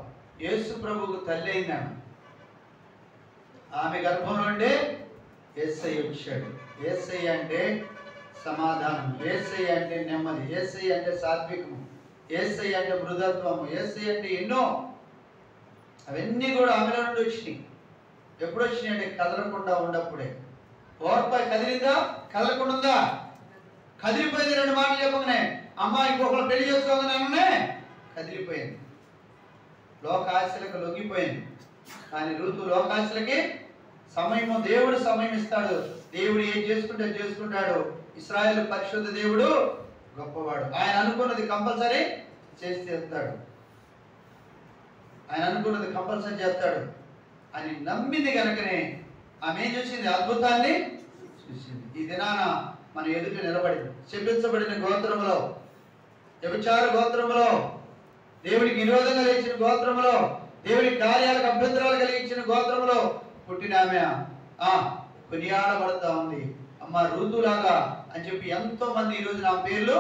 యేసు ప్రభువుకు తల్లి అయిందాను. ఆమె గర్భం నుండి యేసయ్య వచ్చాడు. యేసయ్య అంటే సమాధానం, యేసయ్య అంటే నెమ్మది, యేసయ్య అంటే సాత్వికము, యేసయ్య అంటే మృదత్వము, యేసయ్య అంటే ఎన్నో. అవన్నీ కూడా ఆమెలో నుండి వచ్చినాయి. ఎప్పుడు వచ్చినాయి అంటే కదలకుండా ఉన్నప్పుడే. ఓర్పై కదిలిందా? కదలకుండా ఉందా? కదిలిపోయింది. 2 మాటలు చెప్పగానే అమ్మ ఇంకొకరు పెళ్లి చేసుకోగానే కదిలిపోయింది. లోకాశలకు లొంగిపోయింది. కానీ రూతు లోకాశలకి సమయము, దేవుడు సమయం ఇస్తాడు. దేవుడు ఏం చేసుకుంటే చేసుకుంటాడు. ఇశ్రాయేలు పరిశుద్ధ దేవుడు గొప్పవాడు. ఆయన అనుకున్నది కంపల్సరీ చేసి తీస్తాడు. ఆయన అనుకున్నది కంపల్సరీ చేస్తాడు అని నమ్మింది కనుకనే ఆమె ఏం చూసింది? అద్భుతాన్ని చూసింది. ఈ దినాన మన ఎదుట నిలబడింది. శపించబడిన గోత్రములో, వ్యభిచార గోత్రములో, దేవుడికి విరోధంగా లేచిన గోత్రములో, దేవుడి కార్యాలకు అభ్యంతరాలు కలిగించిన గోత్రములో పుట్టిన ఆమె కొనియాడబడతా ఉంది. అమ్మ రూతులాగా అని చెప్పి ఎంతో మంది ఈరోజు నా పేర్లు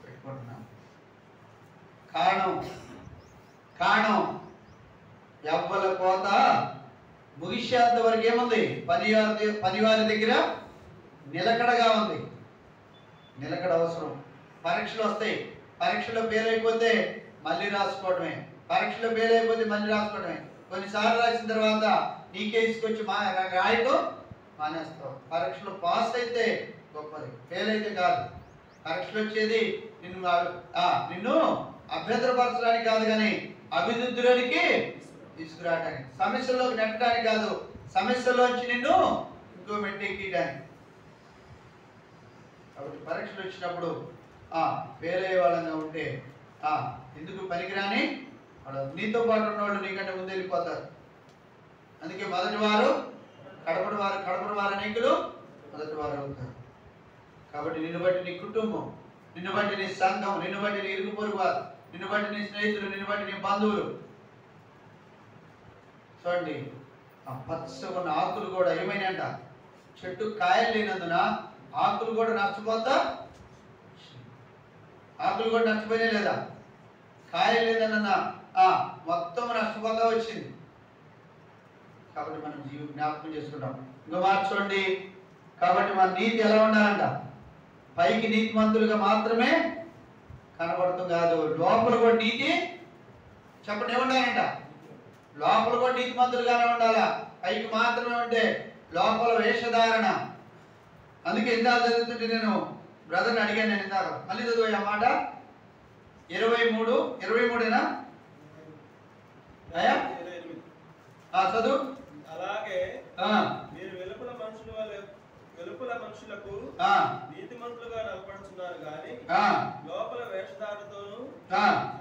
పెట్టుకుంటున్నాం. కారణం ఎవ్వల కోత ముగిసేంత వరకు ఏముంది? పనివారి దగ్గర నిలకడగా ఉంది. నిలకడ అవసరం. పరీక్షలు వస్తాయి, పరీక్షలో ఫెయిల్ అయిపోతే మళ్ళీ రాసుకోవడమే, పరీక్షలో ఫెయిల్ అయిపోతే మళ్ళీ రాసుకోవడమే. కొన్నిసార్లు రాసిన తర్వాత నీకే తీసుకొచ్చి రాయటం మానేస్తావు. పరీక్షలో పాస్ అయితే గొప్పది, ఫెయిల్ అయితే కాదు. పరీక్షలు వచ్చేది నిన్ను అభ్యంతరపరచడానికి కాదు, కానీ అభివృద్ధిలోనికి తీసుకురావడానికి, సమస్యల్లోకి నెట్టడానికి కాదు, సమస్యల్లోంచి నిన్ను ఇంకో మెట్టెక్కియడానికి. కాబట్టి పరీక్షలు వచ్చినప్పుడు ఫెయిల్ అయ్యే వాళ్ళంగా ఉంటే ఎందుకు పనికిరాని నీతో పాటు ఉన్నవాళ్ళు నీకంటే ముందు వెళ్ళిపోతారు. అందుకే మొదటి వారు కడపటి వారు అనేకులు మొదటి వారు అవుతారు. కాబట్టి నిన్ను బట్టి నీ కుటుంబం, నిన్ను బట్టి నీ సంఘం, నిన్ను బట్టి నీ ఇరుగు పొరుగు వారు, నిన్ను బట్టి నీ స్నేహితులు, నిన్ను బట్టి నీ బంధువులు. చూడండి, ఆ పచ్చగున్న ఆకులు కూడా ఏమైనాయంట, చెట్టు కాయలు లేనందున ఆకులు కూడా నష్టపోతా, ఆకులు కూడా నష్టపోయినా లేదా, కాయలు లేదన్న మొత్తం నష్టపోతా వచ్చింది. కాబట్టి మనం జ్ఞాపకం చేసుకుంటాం. ఇంకా మార్చండి. కాబట్టి మన నీతి ఎలా ఉండాలంట, పైకి నీతిమంతులుగా మాత్రమే కనబడుతుంది కాదు, లోపల కూడా నీతి చెప్పండి ఏముండాలంట, లోపల కూడా నీతిమంతులుగానే ఉండాలా. పైకి మాత్రమే ఉంటే లోపల వేషధారణ. అందుకే ఇందాక చదువుతుంటే నేను బ్రదర్ని అడిగాను, నేను ఇందాక మళ్ళీ చదువు ఆ మాట 23 అయ్యా చదువు. అలాగే మీరు వెలుపల మనుషులకు నీతిమంతులుగా నలపడుతున్నారు కానీ లోపల వేషధారణతోనూ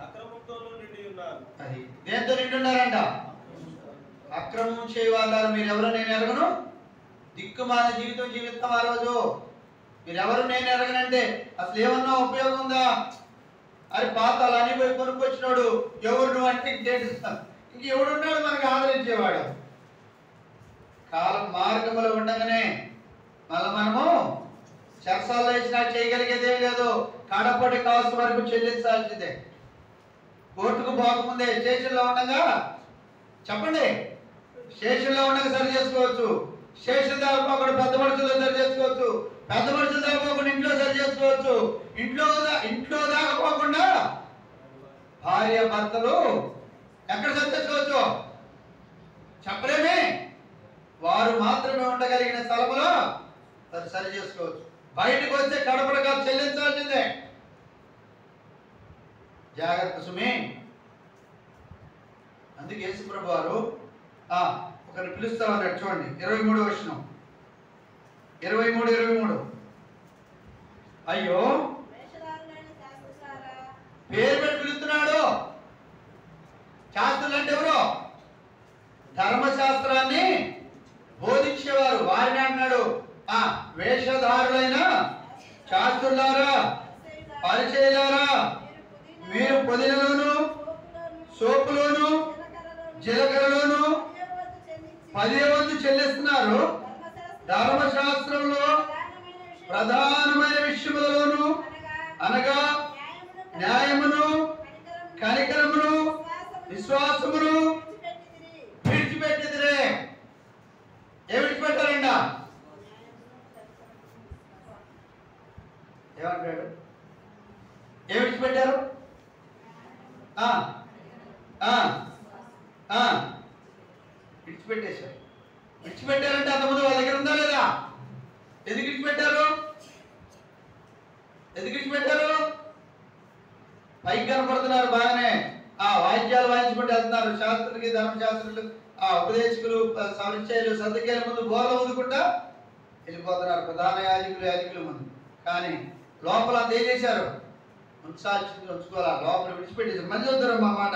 అక్రమంతోనూ నిండి ఉన్నారు. అది దేంతో నిండి ఉన్నారంట, అక్రమం చేయవాళ్ళు. మీరెవరో నేను ఎరగను, దిక్కుమాల జీవితం జీవితం. ఆ రోజు మీరెవరు నేను ఎరగనంటే అసలు ఏమన్నా ఉపయోగం ఉందా? అది పాతాలు అని పోయి కొనుక్కొచ్చినాడు, ఎవరు నువ్వు అంటే ఇంకెవడున్నాడు మనకు ఆదరించేవాడు. కాలం మార్గంలో ఉండగానే మళ్ళీ మనము చెరసాల్లో వేసినా చేయగలిగేదే లేదు, కడపడి కాసు వరకు చెల్లించాల్సిందే. కోర్టుకు పోకముందే స్టేషన్లో ఉండగా చెప్పండి, స్టేషన్లో ఉండగా సరి చేసుకోవచ్చు, స్టేషన్ దాకా పెద్ద మనుషుల్లో సరి చేసుకోవచ్చు, పెద్ద మనుషులు దాకపోకుండా ఇంట్లో సరి చేసుకోవచ్చు, ఇంట్లో దాకపోకుండా భార్య భర్తలు ఎక్కడ సరి చేసుకోవచ్చు చెప్పలేమే. వారు మాత్రమే ఉండగలిగిన స్థలంలో సరి చేసుకోవచ్చు. బయటకు వస్తే కడపడగా చెల్లించాల్సిందే. జాగ్రత్త సుమి. అందుకే యేసుప్రభు వారు ఒకరిని పిలుస్తా ఉన్నాడు. చూడండి 23వ వచనం, 23 అయ్యో పేరు పెట్టి పిలుస్తున్నాడు. శాస్త్రులు అంటే ఎవరు? ధర్మశాస్త్రాన్ని బోధించేవారు. వారిని అన్నాడు వేషధారులైన శాస్త్రులారా, పరిచయులారా, మీరు పుదీనలోను సోపులోను జీలకర్రలోను 10వ వంతు చెల్లిస్తున్నారు. ధర్మశాస్త్రంలో ప్రధానమైన విషయములలోను అనగా న్యాయమును, కనికరమును, విశ్వాసమును విడిచిపెట్టిదిరే. ఏం విడిచిపెట్టారంట? ఏమంటాడు? ఏం విడిచిపెట్టారు? విడిచిపెట్టేశారు. విడిచిపెట్టారంటే అంతకుముందు వాళ్ళ దగ్గర ఉందా లేదా? ఎందుకు విడిచిపెట్టారు? పైకి కనపడుతున్నారు బాగానే, వాయిద్యాలు వాయించుకుంటూ వెళ్తున్నారు. శాస్త్రులకి, ధర్మశాస్త్రులు, ఉపదేశకులు, పరిచయులు, సద్దకేల ముందు బోర్ల ఊదుకుంటా వెళ్ళిపోతున్నారు, ప్రధాన యాజకులు ముందు. కానీ లోపల అంత ఏం చేశారు? ఉంచాల్సింది ఉంచుకోవాలా, లోపల విడిచిపెట్టేశారు. మళ్ళీ వద్దారు మా మాట.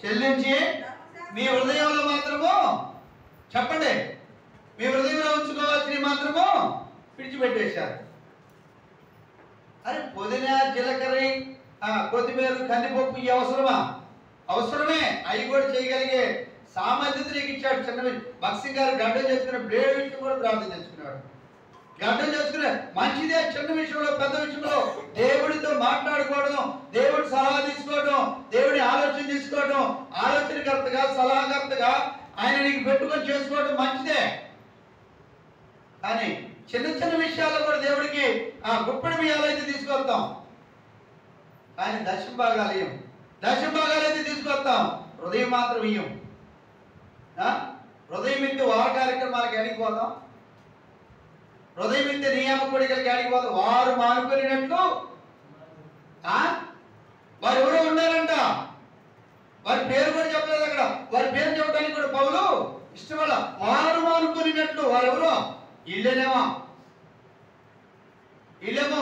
చెల్లించి మీ హృదయంలో మాత్రము చెప్పండి, మీ హృదయంలో ఉంచుకోవాల్సినవి మాత్రము విడిచిపెట్టేశారు. అరే పుదీనా, జీలకర్ర, కొత్తిమీర, కందిపప్పు ఇవి అవసరమే. అవి కూడా చేయగలిగే సామర్థ్యత నీకు ఇచ్చాడు. చిన్న భక్సింగ్ గారు గడ్డ చేసుకునే బ్లేడ్ విషయం కూడా ప్రార్థన చేసుకునేవాడు. గడ్డం చేసుకునే మంచిదే. చిన్న విషయంలో పెద్ద విషయంలో దేవుడితో మాట్లాడుకోవడం, దేవుడి సలహా తీసుకోవడం, దేవుడి ఆలోచన తీసుకోవడం, ఆలోచనకర్తగా సలహాకర్తగా ఆయన నీకు పెట్టుకొని చేసుకోవడం మంచిదే. కానీ చిన్న చిన్న విషయాల్లో కూడా దేవుడికి ఆ గుప్పడి బియ్యాలు అయితే తీసుకొస్తాం, కానీ దశమ భాగాలు ఇయ్యం. దశమ భాగాలు అయితే తీసుకొస్తాం, హృదయం మాత్రం ఇయ్యం. హృదయం ఇస్తే వార కార్యక్రమాలకు అడిగిపోతాం, హృదయం ఇస్తే నియామ కోడికలకి అడిగిపోతాం. వారు మానుకునేటట్లు వారు ఎవరో ఉన్నారంట. వారి పేరు కూడా చెప్పలేదు అక్కడ. వారి పేరు చెప్పడానికి కూడా పౌలు ఇష్టపడ. వారు మానుకునేటట్లు వారెవరో ఇల్లేనేమో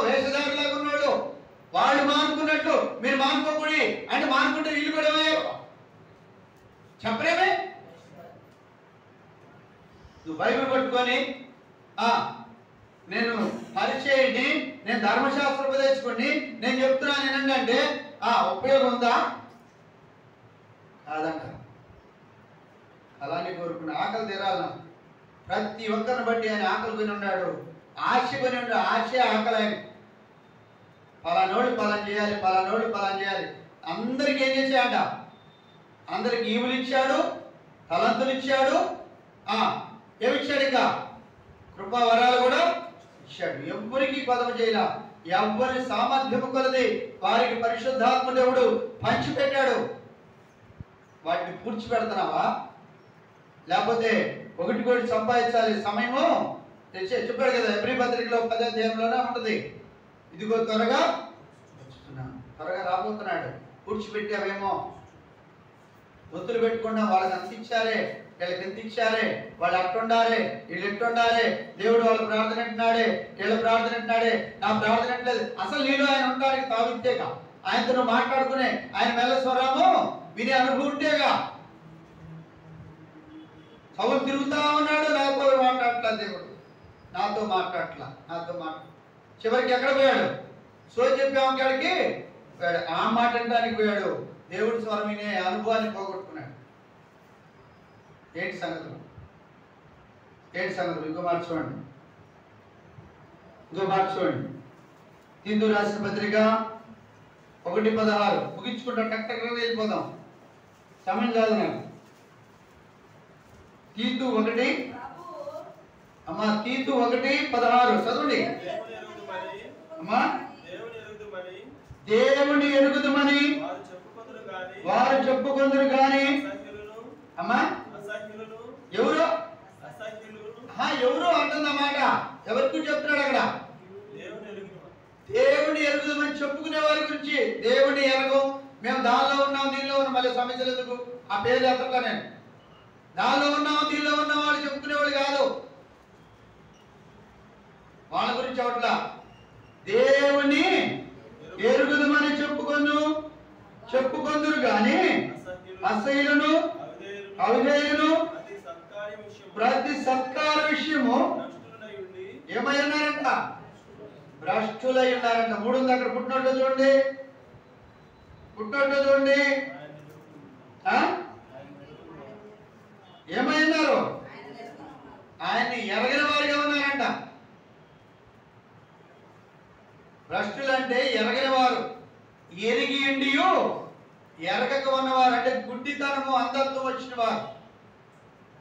వేషధారులాగా ఉన్నాడు. వాళ్ళు మానుకున్నట్లు మీరు మానుకోకూడి అంటే మానుకుంటే వీళ్ళు కూడా ఏమయ్యారు చెప్పలేమే. నువ్వు బైబిల్ పట్టుకొని నేను పరిచయండి, నేను ధర్మశాస్త్ర ఉపదేశకుడిని, నేను చెప్తున్నాను ఏంటంటే ఉపయోగం ఉందా? కాదంట. అలానే కోరుకున్న ఆకలి తీరాలను ప్రతి ఒక్కరిని బట్టి ఆయన ఆకలి కొని ఉన్నాడు, ఆశ కొని ఉన్నాడు. ఆశ ఆకలి ఆయన. పలానోడు పలాన్ చేయాలి, పలానోడు పలాన్ చేయాలి. అందరికి ఏం చేశాడంట? అందరికి ఈవులు ఇచ్చాడు, తలంతులు ఇచ్చాడు, ఏమిచ్చాడు? ఇంకా కృపా వరాలు కూడా ఇచ్చాడు. ఎవ్వరికి కొదవ చేయాల. ఎవ్వరి సామర్థ్యము కొలది వారికి పరిశుద్ధాత్మ దేవుడు పంచిపెట్టాడు. వాటిని పూడ్చిపెడుతున్నావా? లేకపోతే ఒకటి కోటి సంపాదించాలి సమయము చెప్పాడు కదా. ఎబ్రీ పత్రికలో 10వ అధ్యాయంలోనే ఉంటుంది. ఇదిగో త్వరగా రాబోతున్నాడు. పూడ్చిపెట్టావేమో, ఒత్తులు పెట్టుకున్నా వాళ్ళకి అంత ఇచ్చారే, వీళ్ళకి ఎంత ఇచ్చారే, వాళ్ళు అట్టుండారే, వీళ్ళు ఎట్టుండారే, దేవుడు వాళ్ళ ప్రార్థన అంటున్నాడే, వీళ్ళ ప్రార్థన అంటున్నాడే, నా ప్రార్థన అంటలేదు. అసలు నేను ఆయన ఉండడానికి తావితేగా, ఆయనతో మాట్లాడుకునే ఆయన మెల్ల స్వరము వినే అనుభవం ఉంటేగా. సౌలు తిరుగుతా ఉన్నాడు, నాతో మాట్లాడట్లా. దేవుడు నాతో మాట్లాడట్లా. చివరికి ఎక్కడ పోయాడు? చెప్పాము కాడికి పోయాడు. ఆ మాట అనడానికి పోయాడు. దేవుడి స్వరం వినే అనుభవాన్ని పోగొట్టుకున్నాడు. ఏంటి సంగతులు? ఇంకో మాట చూడండి. తీతు రాసిన పత్రిక 1:16 ముగించుకుంటాం. టక్ వెళ్ళిపోదాం, సమయం కాదు నాకు. తీతు 1 అమ్మా, తీతు 1:16 చదవండి అమ్మా. దేవుని ఎరుగుదమని వారు చెప్పుకొందురు గాని అమ్మా ఎవరు అంటుందన్నమాట. ఎవరికి చెప్తున్నాడు అక్కడ? దేవుని ఎరుగుదమని చెప్పుకునే వారి గురించి. దేవుని ఎరగం, మేము దానిలో ఉన్నాం దీనిలో ఉన్నాం. మళ్ళీ సమస్యలు ఎందుకు? ఆ పేరు ఎత్తట్లా నేను. దానిలో ఉన్నాం దీనిలో ఉన్నాం వాళ్ళు చెప్పుకునేవాళ్ళు కాదు. వాళ్ళ గురించి అవట్లా. దేవుని ఎరుగుదమని చెప్పుకొందురు గాని అసహ్యులను అవిధేయులను ప్రతి సత్కార విషయము ఏమై ఉన్నారంట? భ్రష్టులై ఉన్నారంట. 3 ఉంది అక్కడ. పుట్టినట్టు చూడండి. ఏమై ఉన్నారు? ఆయన్ని ఎరగని వారిగా ఉన్నారంట. భ్రష్టులు అంటే ఎరగని వారు. ఎరిగి ఉండియు ఎరగక ఉన్నవారు అంటే గుడ్డితనము, అంధత్వం వచ్చిన వారు.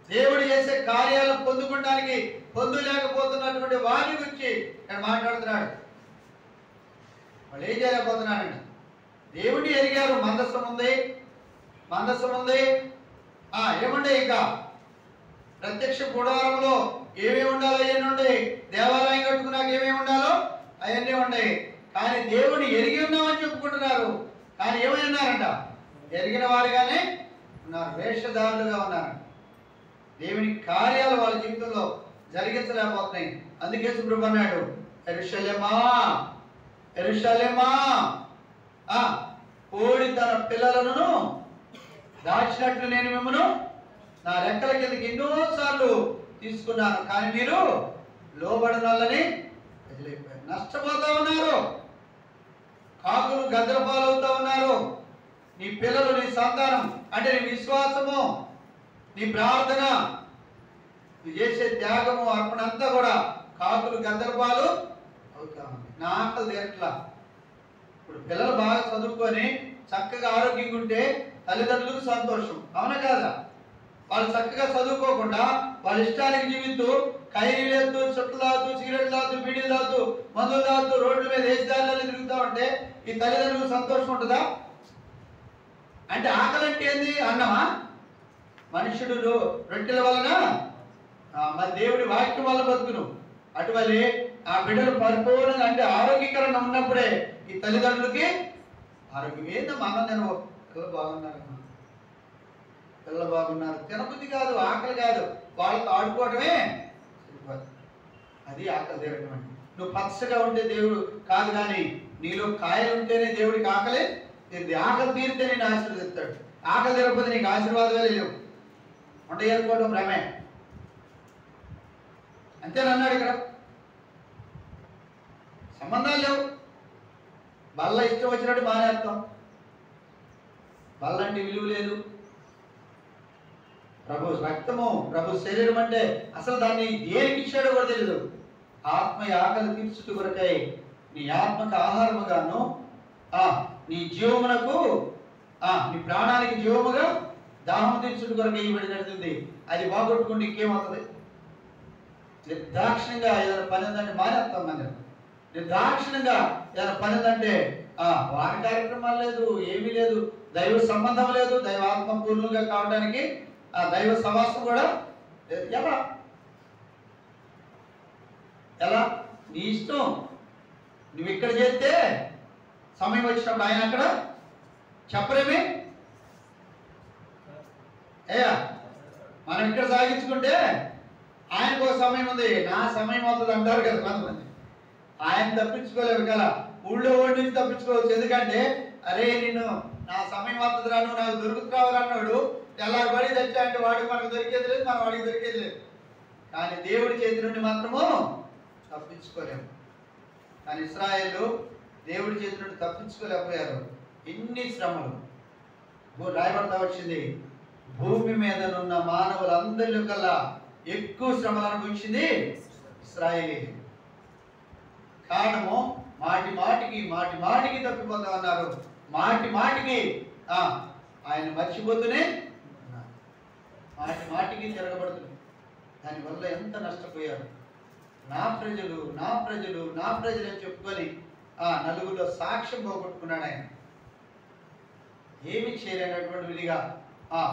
దేవుడు చేసే కార్యాలను పొందుకోవడానికి పొందులేకపోతున్నటువంటి వారి గురించి ఇక్కడ మాట్లాడుతున్నాడు. వాళ్ళు ఏం చేయలేకపోతున్నారండి? దేవుడిని ఎరిగారు. మందస్సం ఉంది. ఏముండే? ఇంకా ప్రత్యక్ష గుడారంలో ఏమేమి ఉండాలో అవన్నీ ఉండే. దేవాలయం కట్టుకున్నాక ఏమేమి ఉండాలో అవన్నీ ఉన్నాయి. కానీ దేవుడిని ఎరిగి ఉన్నామని చెప్పుకుంటున్నారు. కానీ ఏమై ఉన్నారంట? ఎరిగిన వారుగానే ఉన్నారు, వేషధారులుగా ఉన్నారు. దేవుని కార్యాలు వాళ్ళ జీవితంలో జరిగించలేకపోతున్నాయి. అందుకే సుబ్రహ్మ అన్నాడు, యెరూషలేమా కోడి తన పిల్లలను దాచినట్లు నేను మిమ్మల్ని నా రెక్కల కిందకి ఎన్నోసార్లు తీసుకున్నాను, కానీ మీరు లోబడిన వాళ్ళని నష్టపోతా ఉన్నారు. కాకులు గద్దల పాలవుతా ఉన్నారు. నీ పిల్లలు, నీ సంతానం అంటే నీ విశ్వాసము, నీ ప్రార్థన, నువ్వు చేసే త్యాగము, అర్పణ అంతా కూడా కాకులు గద్దల పాలు అవుతా ఉంది. నా ఆకలి తీరట్లా. ఇప్పుడు పిల్లలు బాగా చదువుకొని చక్కగా ఆరోగ్యంగా ఉంటే తల్లిదండ్రులకు సంతోషం, అవునా కాదా? వాళ్ళు చక్కగా చదువుకోకుండా వాళ్ళ ఇష్టానికి జీవిస్తూ ఖైరీలు లేదు, చుట్టలు తాగుతూ, సిగరెట్లు తాగుతూ, బీడీలు తాగుతూ, మందులు తాగుతూ, రోడ్ల మీద వేసిదారులలో తిరుగుతూ ఉంటే ఈ తల్లిదండ్రులకు సంతోషం ఉంటుందా? అంటే ఆకలి అంటే ఏంది? అన్నమా? మనుషుడు రొట్టెల వలన మరి దేవుడి వాక్యం వల్ల బతుకును. అటువలి ఆ బిడ్డలు పరిపూర్ణంగా అంటే ఆరోగ్యకరంగా ఉన్నప్పుడే ఈ తల్లిదండ్రులకి ఆరోగ్యం. ఏందమ్మా అన్నం నేను పిల్లలు బాగున్నారు, పిల్లలు బాగున్నారు, తినబుద్ధి కాదు, ఆకలి కాదు, వాళ్ళతో ఆడుకోవడమే అది ఆకలి తీరడం. నువ్వు పచ్చగా ఉంటే దేవుడు కాదు, కానీ నీలో కాయలు ఉంటేనే దేవుడికి ఆకలి తీరుతుంది. ఆకలి తీరితే నేను ఆశీర్వదిస్తాడు. ఆకలి తీరకపోతే నీకు ఆశీర్వాదాలే లేవు. వంట చేసుకోవడం భ్రమే, అంతేనన్నాడు. ఇక్కడ సంబంధాలు లేవు. బల్ల ఇష్టం వచ్చినట్టు మానేస్తాం. బల్లంటే విలువ లేదు. ప్రభు రక్తము, ప్రభు శరీరం అంటే అసలు దాన్ని దేనికి ఇచ్చాడో కూడా తెలియదు. ఆత్మ ఆకలి తీర్చుట కొరకై నీ ఆత్మకు ఆహారముగాను నీ జీవమునకు నీ ప్రాణానికి జీవముగా దాహం తీర్చుట కొరకై ఇవ్వబడినది. అది బాగొట్టుకుంటే ఇంకేమవుతుంది? నిర్దాక్షిణ్యంగా ఏదైనా పని ఉందంటే మానేస్తాం. మనం నిర్దాక్షిణ్యంగా ఏదైనా పని ఉందంటే వారి కార్యక్రమాలు లేదు, ఏమీ లేదు, దైవ సంబంధం లేదు, దైవ ఆత్మ పూర్ణంగా కావడానికి దైవ సమాసం కూడా ఎలా ఎలా నీ ఇష్టం. నువ్వు ఇక్కడ చేస్తే సమయం వచ్చినప్పుడు ఆయన అక్కడ చెప్పరేమి. అయ్యా మనం ఇక్కడ సాగించుకుంటే ఆయనకు ఒక సమయం ఉంది, నా సమయం అవుతుంది అంటారు కదా కొంతమంది. ఆయన తప్పించుకోలేవు కదా, ఊళ్ళో ఓడి నుంచి తప్పించుకోవచ్చు. ఎందుకంటే అరే నిన్ను నా సమయం అవుతుంది రాను, నాకు దొరుకుతున్నావు అన్నాడు. తెల్లారి తెచ్చా అంటే వాడికి మనకు దొరికేది లేదు, మన వాడికి దొరికేది లేదు. కానీ దేవుడి చేతి నుండి మాత్రము తప్పించుకోలేము. కానీ ఇశ్రాయేలు దేవుడి చేతి నుండి తప్పించుకోలేకపోయారు. ఎన్ని శ్రమలు రాయబడతా వచ్చింది. భూమి మీద ఉన్న మానవులందరిలో కల్లా ఎక్కువ శ్రమలు అనుభవించింది ఇశ్రాయేలీ. కారణము మాటి మాటికి తప్పిపోతా ఉన్నారు. మాటికి ఆయన మర్చిపోతూనే మాటికి తిరగబడుతుంది. దానివల్ల ఎంత నష్టపోయారు. నా ప్రజలు అని చెప్పుకొని నలుగురిలో సాక్ష్యం పోగొట్టుకున్నాడు ఆయన. ఏమి చేయలేనటువంటి విధిగా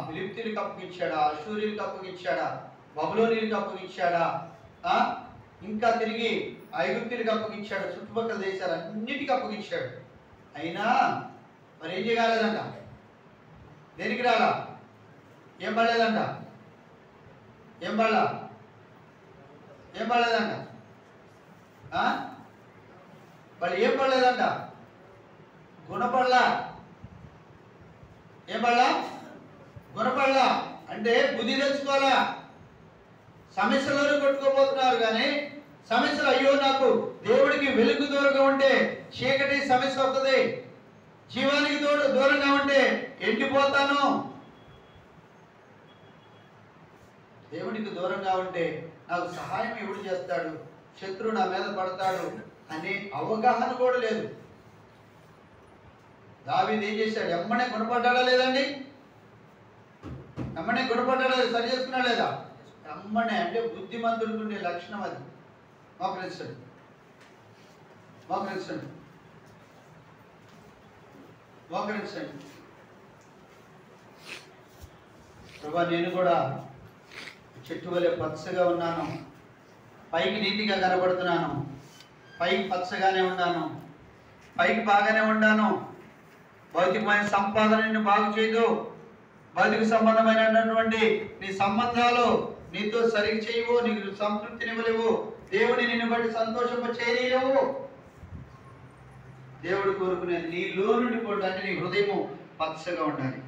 ఫిలిప్తీయులకు అప్పగించాడా, అష్షూరీయులకు అప్పగించాడా, బబులోనీయులకు అప్పగించాడా, ఇంకా తిరిగి ఐగుప్తీయులకు అప్పగించాడు, చుట్టుపక్కల దేశాలన్నిటికీ అప్పగించాడు. అయినా మరి ఏం చేయగలదంట? దేనికి రాలా? ఏం పడలేదంట? ఏం పడలేదంట? వాళ్ళు ఏం పడలేదంట? గుణపడలా. ఏం పడలా? గుణపడలా. అంటే బుద్ధి తెచ్చుకోవాలా. సమస్యలోనే కొట్టుకోబోతున్నారు. కానీ సమస్యలు అయ్యో నాకు దేవుడికి వెలుగు దూరంగా ఉంటే చీకటి సమస్య వస్తుంది, జీవానికి దూరంగా ఉంటే ఎండిపోతాను, దేవుడికి దూరంగా ఉంటే నాకు సహాయం ఎవడు చేస్తాడు, శత్రువు నా మీద పడతాడు అనే అవగాహన కూడా లేదు. దావీదు ఏం చేశాడు? ఎమ్మనే గుణపడ్డాడా లేదండి? ఎమ్మనే గుణపడ్డాడా, సరి చేసుకున్నా లేదా? ఎమ్మనే. అంటే బుద్ధిమంతుడికి ఉండే లక్షణం అది. మోకరించండి. ప్రభా నేను కూడా చెట్టు వలె పచ్చగా ఉన్నాను, పైకి నీతిగా కనబడుతున్నాను, పైకి పచ్చగానే ఉన్నాను, పైకి బాగానే ఉన్నాను. భౌతికమైన సంపాదన నిన్ను బాగు చేయదు. భౌతిక సంబంధమైనటువంటి నీ సంబంధాలు నీతో సరిగ్గా చేయవు, నీకు సంతృప్తినివ్వలేవు. దేవుని నిన్ను బట్టి సంతోషంగా చేయలేవు. దేవుడు కోరుకునేది నీలో నుండి కూడా నీ హృదయము పచ్చగా ఉండాలి.